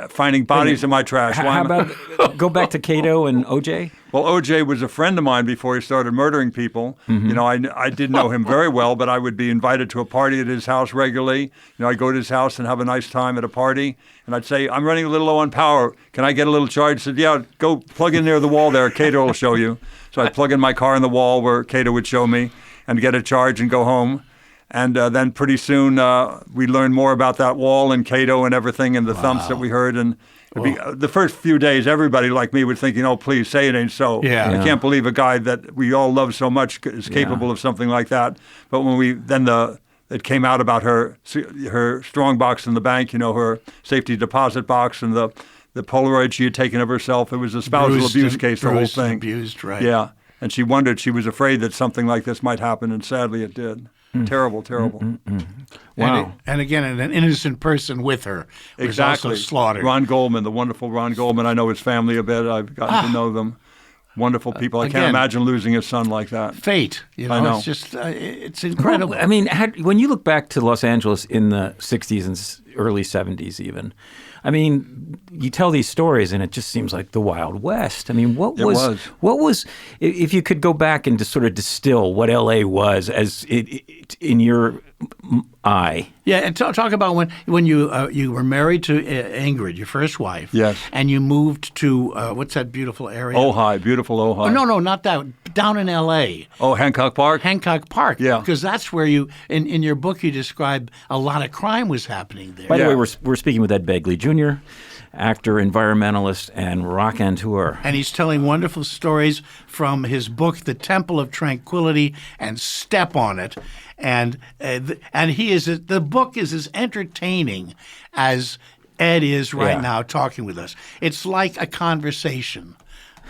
finding bodies in my trash? How about go back to Cato and OJ? Well, OJ was a friend of mine before he started murdering people. I didn't know him very well, but I would be invited to a party at his house regularly. I'd go to his house and have a nice time at a party. And I'd say, I'm running a little low on power. Can I get a little charge? He said, yeah, go plug in near the wall there. Cato will show you. So I'd plug in my car in the wall where Cato would show me and get a charge and go home. And then pretty soon we learned more about that wall and Cato and everything and the thumps that we heard. And the first few days, everybody like me would think, please say it ain't so. Yeah. I can't believe a guy that we all love so much is capable of something like that. But when it came out about her strong box in the bank, her safety deposit box and the Polaroid she had taken of herself, it was a spousal abuse case, the whole thing. Abused, right. Yeah. And she was afraid that something like this might happen, and sadly it did. Terrible. Wow. And again, an innocent person with her was also slaughtered. Ron Goldman, the wonderful Ron Goldman. I know his family a bit. I've gotten to know them. Wonderful people. I can't imagine losing a son like that. Fate. I know. It's just, it's incredible. Well, I mean, when you look back to Los Angeles in the 60s and early 70s even, I mean, you tell these stories and it just seems like the Wild West. I mean, what was, if you could go back and just sort of distill what LA was as in your eye? Yeah, and talk about when you were married to Ingrid, your first wife. Yes. And you moved to, what's that beautiful area? Ojai, beautiful Ojai. Oh, no, not that. Down in L.A. Oh, Hancock Park? Hancock Park. Yeah. Because that's where in your book, you describe a lot of crime was happening there. By the way, we're speaking with Ed Begley Jr., actor, environmentalist, and raconteur. And he's telling wonderful stories from his book, The Temple of Tranquility, and Step on It. And the book is as entertaining as Ed is right now talking with us. It's like a conversation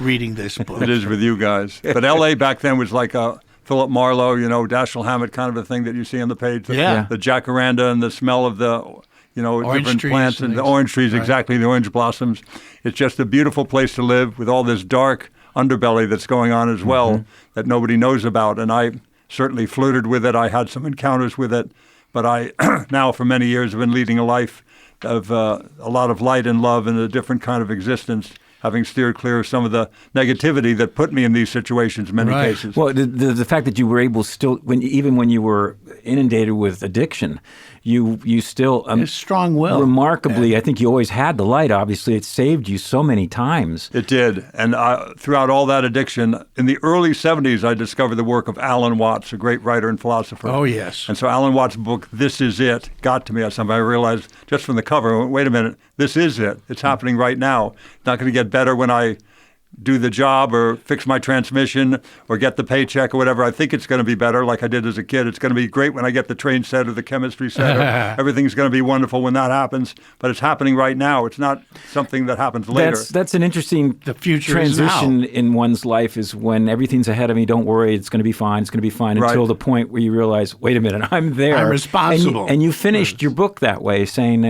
reading this book. It is with you guys. But L.A. back then was like a Philip Marlowe, Dashiell Hammett kind of a thing that you see on the page. The jacaranda and the smell of the different plants and the orange trees, exactly, the orange blossoms. It's just a beautiful place to live with all this dark underbelly that's going on as well that nobody knows about. And I certainly flirted with it. I had some encounters with it. But I now for many years have been leading a life of a lot of light and love and a different kind of existence, having steered clear of some of the negativity that put me in these situations in many cases. Well, the fact that you were able still, even when you were inundated with addiction, you still strong will. Remarkably, I think you always had the light. Obviously, it saved you so many times. It did, and throughout all that addiction, in the early 70s, I discovered the work of Alan Watts, a great writer and philosopher. Oh yes. And so Alan Watts' book "This Is It" got to me. I realized just from the cover, wait a minute, this is it. It's happening right now. It's not going to get better when I do the job or fix my transmission or get the paycheck or whatever. I think it's going to be better like I did as a kid. It's going to be great when I get the train set or the chemistry set. Everything's going to be wonderful when that happens. But it's happening right now. It's not something that happens later. That's an interesting transition in one's life is when everything's ahead of me, don't worry, it's going to be fine, it's going to be fine, until the point where you realize, wait a minute, I'm there. I'm responsible. And you finished your book that way, saying,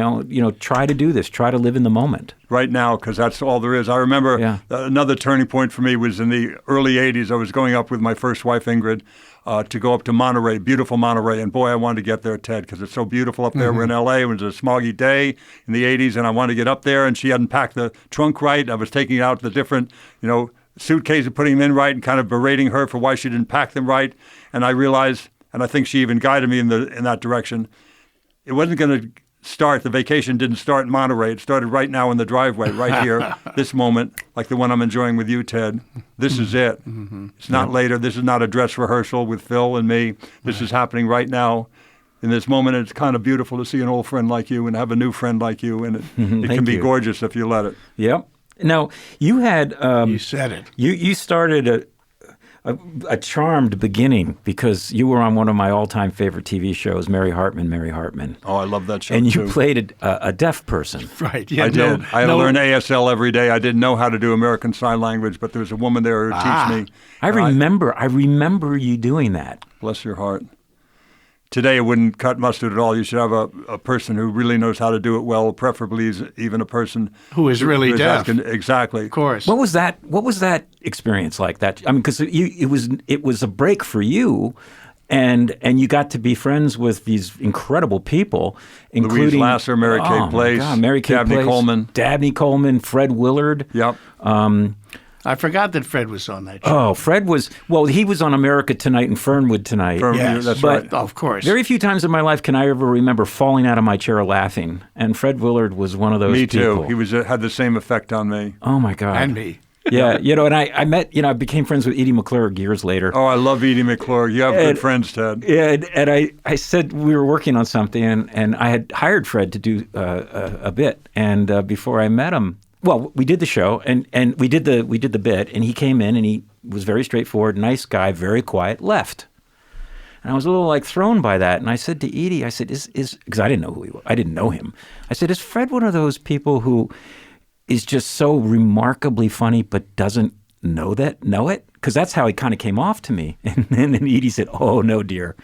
try to do this, try to live in the moment. Right now, because that's all there is. I remember another turning point for me was in the early 80s. I was going up with my first wife, Ingrid, to go up to Monterey, beautiful Monterey. And boy, I wanted to get there, Ted, because it's so beautiful up there. We're in L.A. It was a smoggy day in the 80s, and I wanted to get up there. And she hadn't packed the trunk right. I was taking out the different, suitcases and putting them in right and kind of berating her for why she didn't pack them right. And I realized, and I think she even guided me in that direction, it wasn't going to the vacation didn't start in Monterey. It started right now in the driveway, right here, this moment, like the one I'm enjoying with you, Ted. This is it. It's not later. This is not a dress rehearsal with Phil and me. This is happening right now. In this moment, it's kind of beautiful to see an old friend like you and have a new friend like you, and it can be gorgeous if you let it. Yep. Now, you had... you said it. You started a charmed beginning because you were on one of my all-time favorite TV shows, Mary Hartman. Oh, I love that show, and you played a deaf person. Right. I did. I had to learn ASL every day. I didn't know how to do American Sign Language, but there was a woman there who teach me. I remember you doing that. Bless your heart. today it wouldn't cut mustard at all. You should have a person who really knows how to do it well, preferably even a person who is really deaf. Exactly. Of course. What was that experience like? That I mean, because it was a break for you. And you got to be friends with these incredible people, including Louise Lasser, Mary Kay Place, Dabney Coleman. Dabney Coleman, Fred Willard. Yep. I forgot that Fred was on that show. Oh, Fred was he was on America Tonight and Fernwood Tonight. Yes, that's but right. Of course. Very few times in my life can I ever remember falling out of my chair laughing. And Fred Willard was one of those people. Me too. He had the same effect on me. Oh my God. And me. Yeah, and I met, I became friends with Edie McClurg years later. Oh, I love Edie McClurg. You have good friends, Ted. Yeah, and I said we were working on something, and I had hired Fred to do a bit. And before I met him, well, we did the show, and we did the bit, and he came in, and he was very straightforward, nice guy, very quiet, left. And I was a little thrown by that, and I said to Edie, I said, because I didn't know who he was, I didn't know him. I said, is Fred one of those people who is just so remarkably funny, but doesn't know it? Because that's how he kind of came off to me. And then Edie said, "Oh no, dear,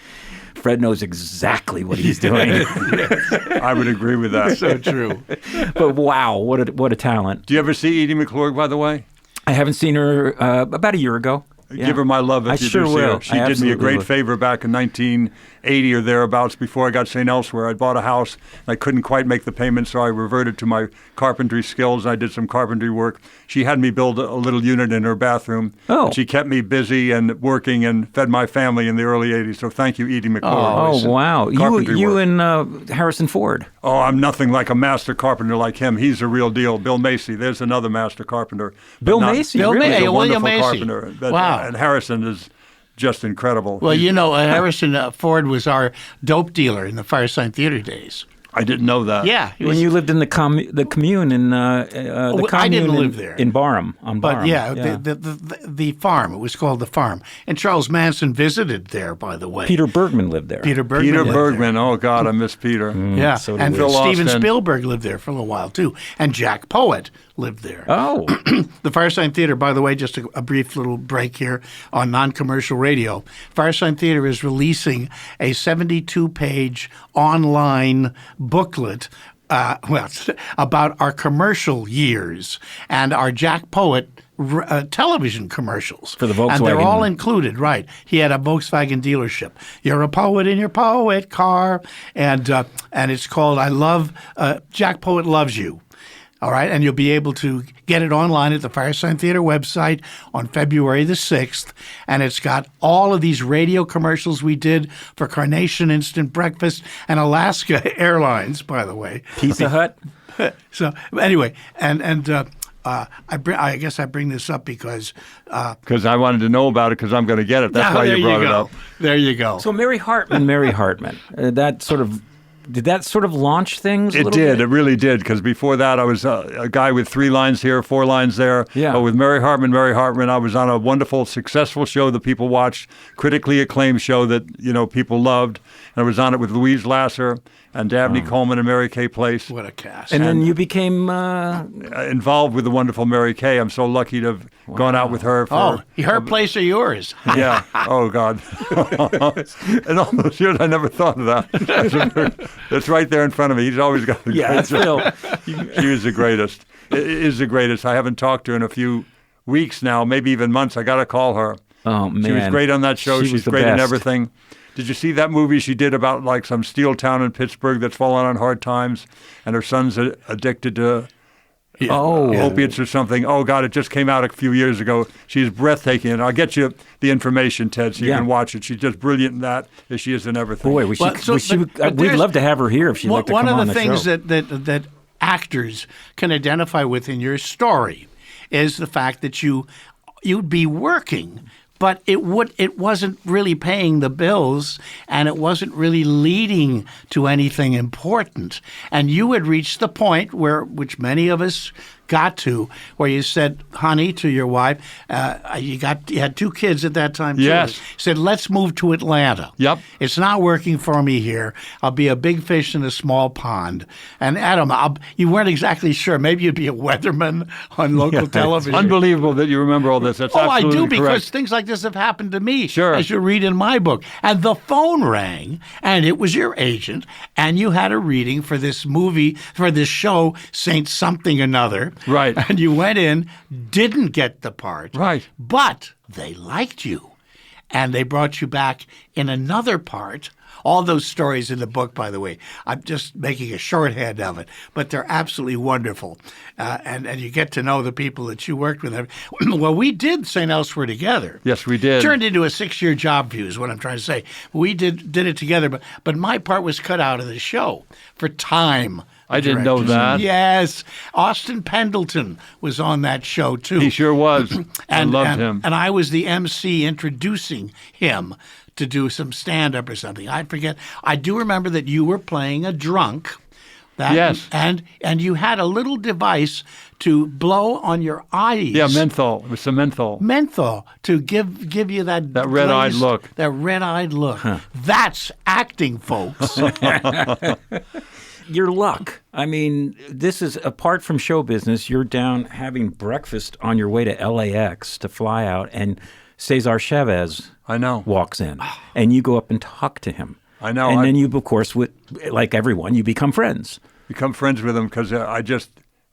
Fred knows exactly what he's doing." I would agree with that. So true. But wow, what a talent! Do you ever see Edie McClurg, by the way? I haven't seen her about a year ago. Yeah. Give her my love if I you sure do see will. her. She did me a great favor back in 1980 or thereabouts before I got St. Elsewhere. I bought a house. And I couldn't quite make the payment, so I reverted to my carpentry skills. I did some carpentry work. She had me build a little unit in her bathroom. Oh. And she kept me busy and working and fed my family in the early 80s. So thank you, Edie McClurg. Oh wow, you and Harrison Ford. Oh, I'm nothing like a master carpenter like him. He's a real deal. Bill Macy, there's another master carpenter. Bill Macy? Bill really? Macy. He's a William wonderful Macy. carpenter. Wow. And Harrison is just incredible. Well, Harrison Ford was our dope dealer in the Firesign Theater days. I didn't know that. Yeah. When you lived in the commune in the commune I didn't live there. in Barham on Barham. But yeah. The farm. It was called the farm. And Charles Manson visited there, by the way. Peter Bergman lived there. Peter Bergman. Bergman. Oh, God, I miss Peter. Yeah. so And did we. Steven Austin. Spielberg lived there for a little while, too. And Jack Poet lived there. Oh, The Firesign Theater, by the way, just a brief little break here on non-commercial radio. Firesign Theater is releasing a 72-page online booklet about our commercial years and our Jack Poet television commercials. For the Volkswagen. And they're all included, right. He had a Volkswagen dealership. You're a poet in your poet car. And it's called Jack Poet Loves You. All right, and you'll be able to get it online at the Firesign Theater website on February the 6th. And it's got all of these radio commercials we did for Carnation Instant Breakfast and Alaska Airlines, by the way. Pizza Hut. So anyway, I guess I bring this up because I wanted to know about it because I'm going to get it. That's why you brought it up. There you go. So Mary Hartman, did that sort of launch things? It did. It really did. Because before that, I was a guy with 3 lines here, 4 lines there. Yeah. But with Mary Hartman, I was on a wonderful, successful show that people watched, critically acclaimed show that people loved. And I was on it with Louise Lasser and Dabney Coleman and Mary Kay Place. What a cast. And then you became involved with the wonderful Mary Kay. I'm so lucky to have gone out with her. Her place or yours? Yeah. Oh, God. In all those years, I never thought of that. That's right there in front of me. He's always got the that's Phil. She was the greatest. Is the greatest. I haven't talked to her in a few weeks now, maybe even months. I got to call her. Oh, man. She was great on that show. She was She's the great in best. everything. Did you see that movie she did about some steel town in Pittsburgh that's fallen on hard times and her son's addicted to opiates or something? Oh, God, it just came out a few years ago. She's breathtaking. And I'll get you the information, Ted, so you can watch it. She's just brilliant in that as she is in everything. Boy, we'd love to have her here if she'd like to come on the show. One of the things that actors can identify with in your story is the fact that you'd be working, but it wasn't really paying the bills, and it wasn't really leading to anything important. And you had reached the point which many of us got to, where you said, honey, to your wife, you had 2 kids at that time, too. Yes. You said, let's move to Atlanta. Yep. It's not working for me here. I'll be a big fish in a small pond. And Adam, you weren't exactly sure. Maybe you'd be a weatherman on local television. Unbelievable that you remember all this. That's absolutely I do, because correct. things like like this have happened to me, Sure. as you read in my book. And the phone rang, and it was your agent, and you had a reading for this movie, for this show, Saint Something Another. Right. And you went in, didn't get the part. Right. But they liked you, and they brought you back in another part. All those stories in the book, by the way, I'm just making a shorthand of it, but they're absolutely wonderful. And you get to know the people that you worked with. Well, we did St. Elsewhere together. Yes, we did. Turned into a 6-year job for you is what I'm trying to say. We did it together, but my part was cut out of the show for time. I didn't know that. Yes. Austin Pendleton was on that show, too. He sure was. I loved him. And I was the MC introducing him to do some stand-up or something. I forget. I do remember that you were playing a drunk. Yes. And you had a little device to blow on your eyes. Yeah, menthol. It was some menthol. Menthol to give you that red-eyed glazed- look. That red-eyed look. That's acting, folks. Your luck. I mean, this is, apart from show business, you're down having breakfast on your way to LAX to fly out, and Cesar Chavez I know. walks in, and you go up and talk to him. I know. And then you, of course, like everyone, you become friends. Become friends with him because I just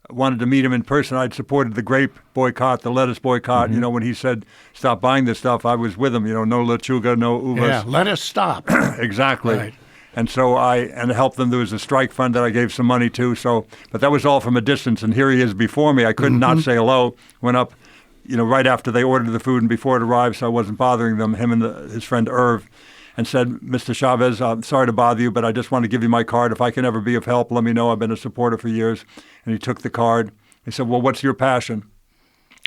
wanted to meet him in person. I'd supported the grape boycott, the lettuce boycott. Mm-hmm. You know, when he said, stop buying this stuff, I was with him. You know, no lechuga, no uvas. Yeah, let us stop. Exactly. Right. And so I helped them. There was a strike fund that I gave some money to. So, but that was all from a distance. And here he is before me. I couldn't not say hello. Went up, you know, right after they ordered the food and before it arrived, so I wasn't bothering them. Him and his friend Irv, and said, "Mr. Chavez, I'm sorry to bother you, but I just want to give you my card. If I can ever be of help, let me know. I've been a supporter for years." And he took the card. He said, "Well, what's your passion?"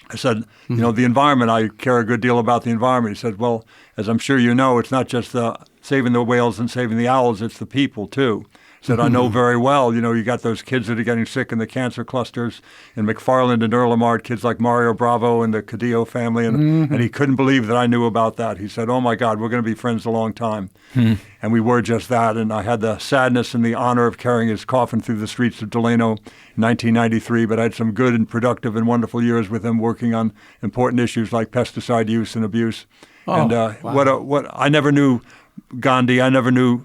I said, "You know, the environment. I care a good deal about the environment." He said, "Well, as I'm sure you know, it's not just saving the whales and saving the owls, it's the people too." He said, "I know very well, you know, you got those kids that are getting sick in the cancer clusters in McFarland and Earlamart, kids like Mario Bravo and the Cadillo family." And he couldn't believe that I knew about that. He said, "Oh my God, we're going to be friends a long time." And we were just that. And I had the sadness and the honor of carrying his coffin through the streets of Delano in 1993. But I had some good and productive and wonderful years with him working on important issues like pesticide use and abuse. Wow. I never knew Gandhi. I never knew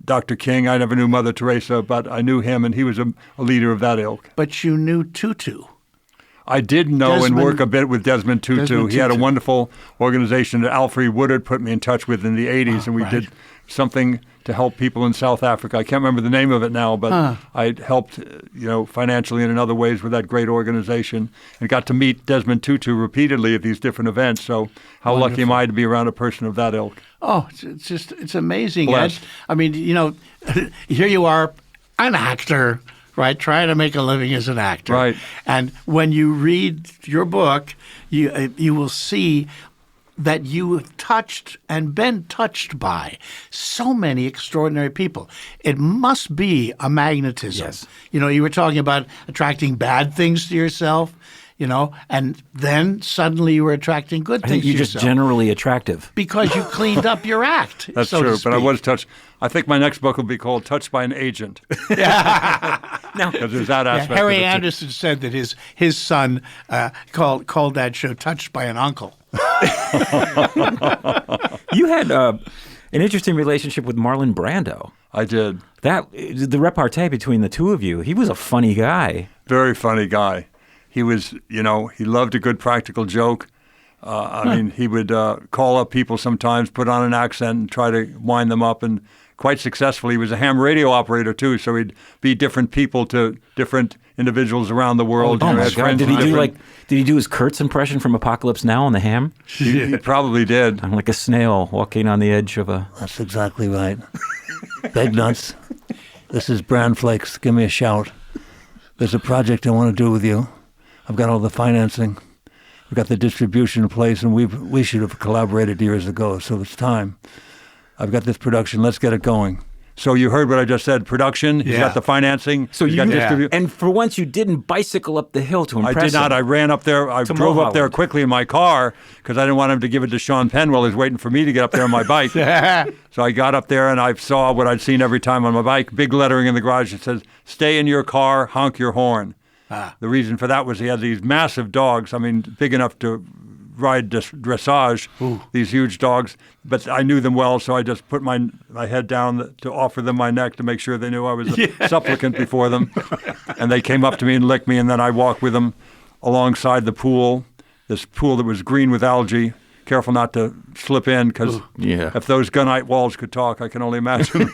Dr. King. I never knew Mother Teresa, but I knew him, and he was a leader of that ilk. But you knew Tutu. I did know and work a bit with Desmond Tutu. He had a wonderful organization that Alfred Woodard put me in touch with in the 80s, and we did something to help people in South Africa. I can't remember the name of it now, but I helped, you know, financially and in other ways with that great organization, and got to meet Desmond Tutu repeatedly at these different events. So how lucky am I to be around a person of that ilk? Oh, it's amazing, Blessed. Ed. I mean, you know, here you are, an actor, right, trying to make a living as an actor. Right. And when you read your book, you will see that you have touched and been touched by so many extraordinary people. It must be a magnetism. Yes. You know, you were talking about attracting bad things to yourself, you know, and then suddenly you were attracting good I things think you're to just yourself. generally attractive. Because you cleaned up your act. That's so to true, but I speak. was touched. I think my next book will be called Touched by an Agent. Now, Because there's that aspect Harry of it. Anderson said that his son called that show "Touched by an Uncle." you had an interesting relationship with Marlon Brando. I did. The repartee between the two of you, he was a funny guy. Very funny guy. He was, you know, he loved a good practical joke. I mean, he would call up people sometimes, put on an accent, and try to wind them up, and quite successfully. He was a ham radio operator too, so he'd be different people to different individuals around the world. Oh You know, my had God! friends Did in he do different- did he do his Kurtz impression from Apocalypse Now on the ham? He probably did. I'm like a snail walking on the edge of a. That's exactly right. Beg nuts. This is Bran Flakes. Give me a shout. There's a project I want to do with you. I've got all the financing. We've got the distribution in place, and we should have collaborated years ago, so it's time. I've got this production. Let's get it going. So you heard what I just said. Production, he's Yeah. got the financing. So he's got distribution. and for once you didn't bicycle up the hill to I impress did not. him. I ran up there. I drove up there Mulholland. quickly in my car because I didn't want him to give it to Sean Penn while he was waiting for me to get up there on my bike. So I got up there and I saw what I'd seen every time on my bike, big lettering in the garage that says, "Stay in your car, honk your horn." The reason for that was he had these massive dogs, I mean, big enough to ride dressage, these huge dogs. But I knew them well, so I just put my head down to offer them my neck to make sure they knew I was a supplicant before them. And they came up to me and licked me, and then I walked with them alongside the pool, this pool that was green with algae. Careful not to slip in, because if those gunite walls could talk, I can only imagine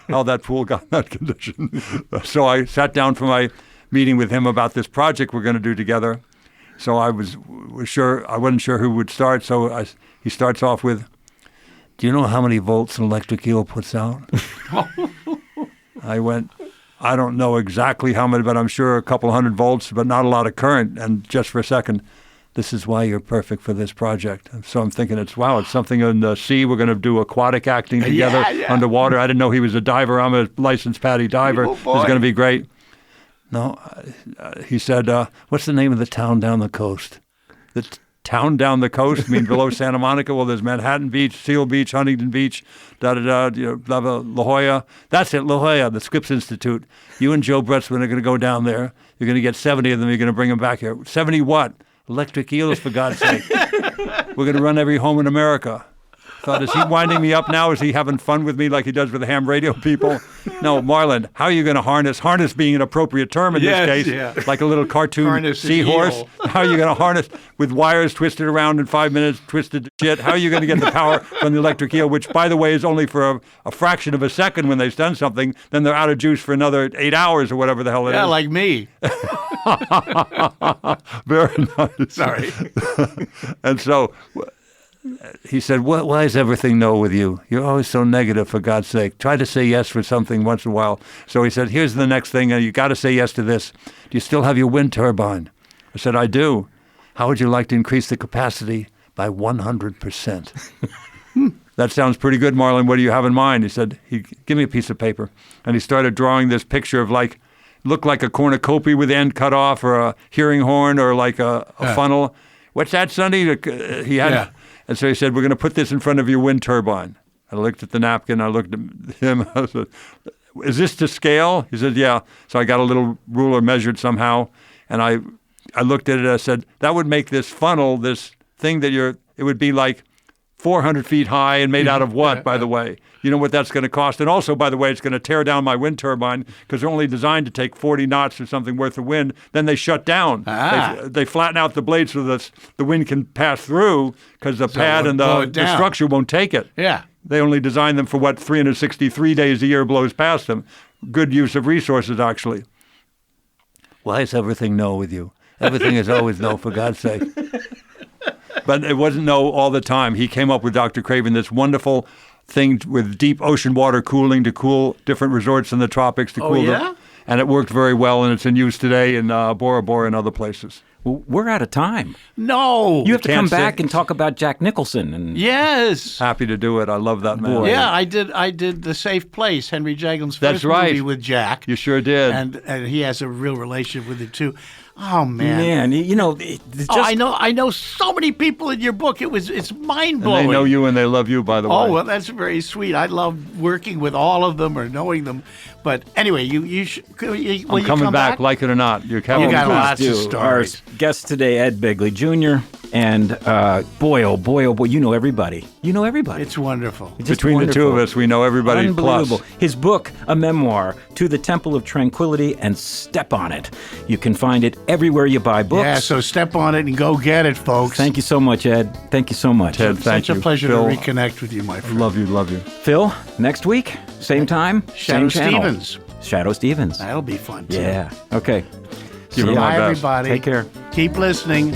how that pool got in that condition. So I sat down for my meeting with him about this project we're going to do together. So I wasn't sure who would start. So he starts off with, Do you know how many volts an electric eel puts out? I went, I don't know exactly how many, but I'm sure a couple hundred volts, but not a lot of current. And just for a second, this is why you're perfect for this project. So I'm thinking it's something in the sea. We're going to do aquatic acting together underwater. I didn't know he was a diver. I'm a licensed PADI diver. It's going to be great. No, he said, what's the name of the town down the coast? The town down the coast? I mean, below Santa Monica? Well, there's Manhattan Beach, Seal Beach, Huntington Beach, La Jolla. That's it, La Jolla, the Scripps Institute. You and Joe Bretzman are going to go down there. You're going to get 70 of them. You're going to bring them back here. 70 what? Electric eels, for God's sake. We're going to run every home in America. Thought, is he winding me up now? Is he having fun with me like he does with the ham radio people? No, Marlon, how are you going to harness? Harness being an appropriate term in this case, like a little cartoon seahorse. How are you going to harness with wires twisted around in 5 minutes, twisted to shit? How are you going to get the power from the electric eel, which, by the way, is only for a fraction of a second when they've done something. Then they're out of juice for another 8 hours or whatever the hell it is. Yeah, like me. Very nice. Sorry. And so he said, why is everything no with you? You're always so negative, for God's sake. Try to say yes for something once in a while. So he said, here's the next thing. You got to say yes to this. Do you still have your wind turbine? I said, I do. How would you like to increase the capacity by 100%? That sounds pretty good, Marlon. What do you have in mind? He said, give me a piece of paper. And he started drawing this picture of looked like a cornucopia with the end cut off, or a hearing horn, or like a funnel. What's that, Sonny? He had... And so he said, we're going to put this in front of your wind turbine. I looked at the napkin. I looked at him. I said, is this to scale? He said, yeah. So I got a little ruler, measured somehow. And I looked at it. I said, that would make this funnel, this thing it would be like 400 feet high and made out of what, by the way? You know what that's going to cost? And also, by the way, it's going to tear down my wind turbine, because they're only designed to take 40 knots or something worth of wind. Then they shut down. They flatten out the blades so that the wind can pass through, because the pad and the structure won't take it. Yeah. They only design them for 363 days a year blows past them. Good use of resources, actually. Why is everything no with you? Everything is always no, for God's sake. But it wasn't no all the time. He came up with Dr. Craven, this wonderful thing with deep ocean water cooling to cool different resorts in the tropics to cool them. And it worked very well, and it's in use today in Bora Bora and other places. Well, we're out of time. No. You have to come back and talk about Jack Nicholson. And yes. Happy to do it. I love that man. Yeah, I did The Safe Place, Henry Jaglam's first movie with Jack. You sure did. And he has a real relationship with it, too. Oh, man. Man, you know, I know so many people in your book. It's mind-blowing. And they know you and they love you, by the way. Oh, well, that's very sweet. I love working with all of them or knowing them. But anyway, you should. I'm coming back, like it or not. You got lots of stories. Our guest today, Ed Begley Jr., and boy, oh boy, you know everybody. You know everybody. It's wonderful. Between the two of us, we know everybody. Unbelievable. Plus. His book, a memoir, To the Temple of Tranquility and Step on It. You can find it everywhere you buy books. Yeah, so step on it and go get it, folks. Thank you so much, Ed. Thank you so much. Ted, thank you. Such a pleasure Phil, to reconnect with you, my friend. Love you. Phil, next week, same time, Shadow same channel. Stevens. Shadow Stevens. That'll be fun, too. Yeah. Okay. Give him my Bye, best. everybody. Take care. Keep listening.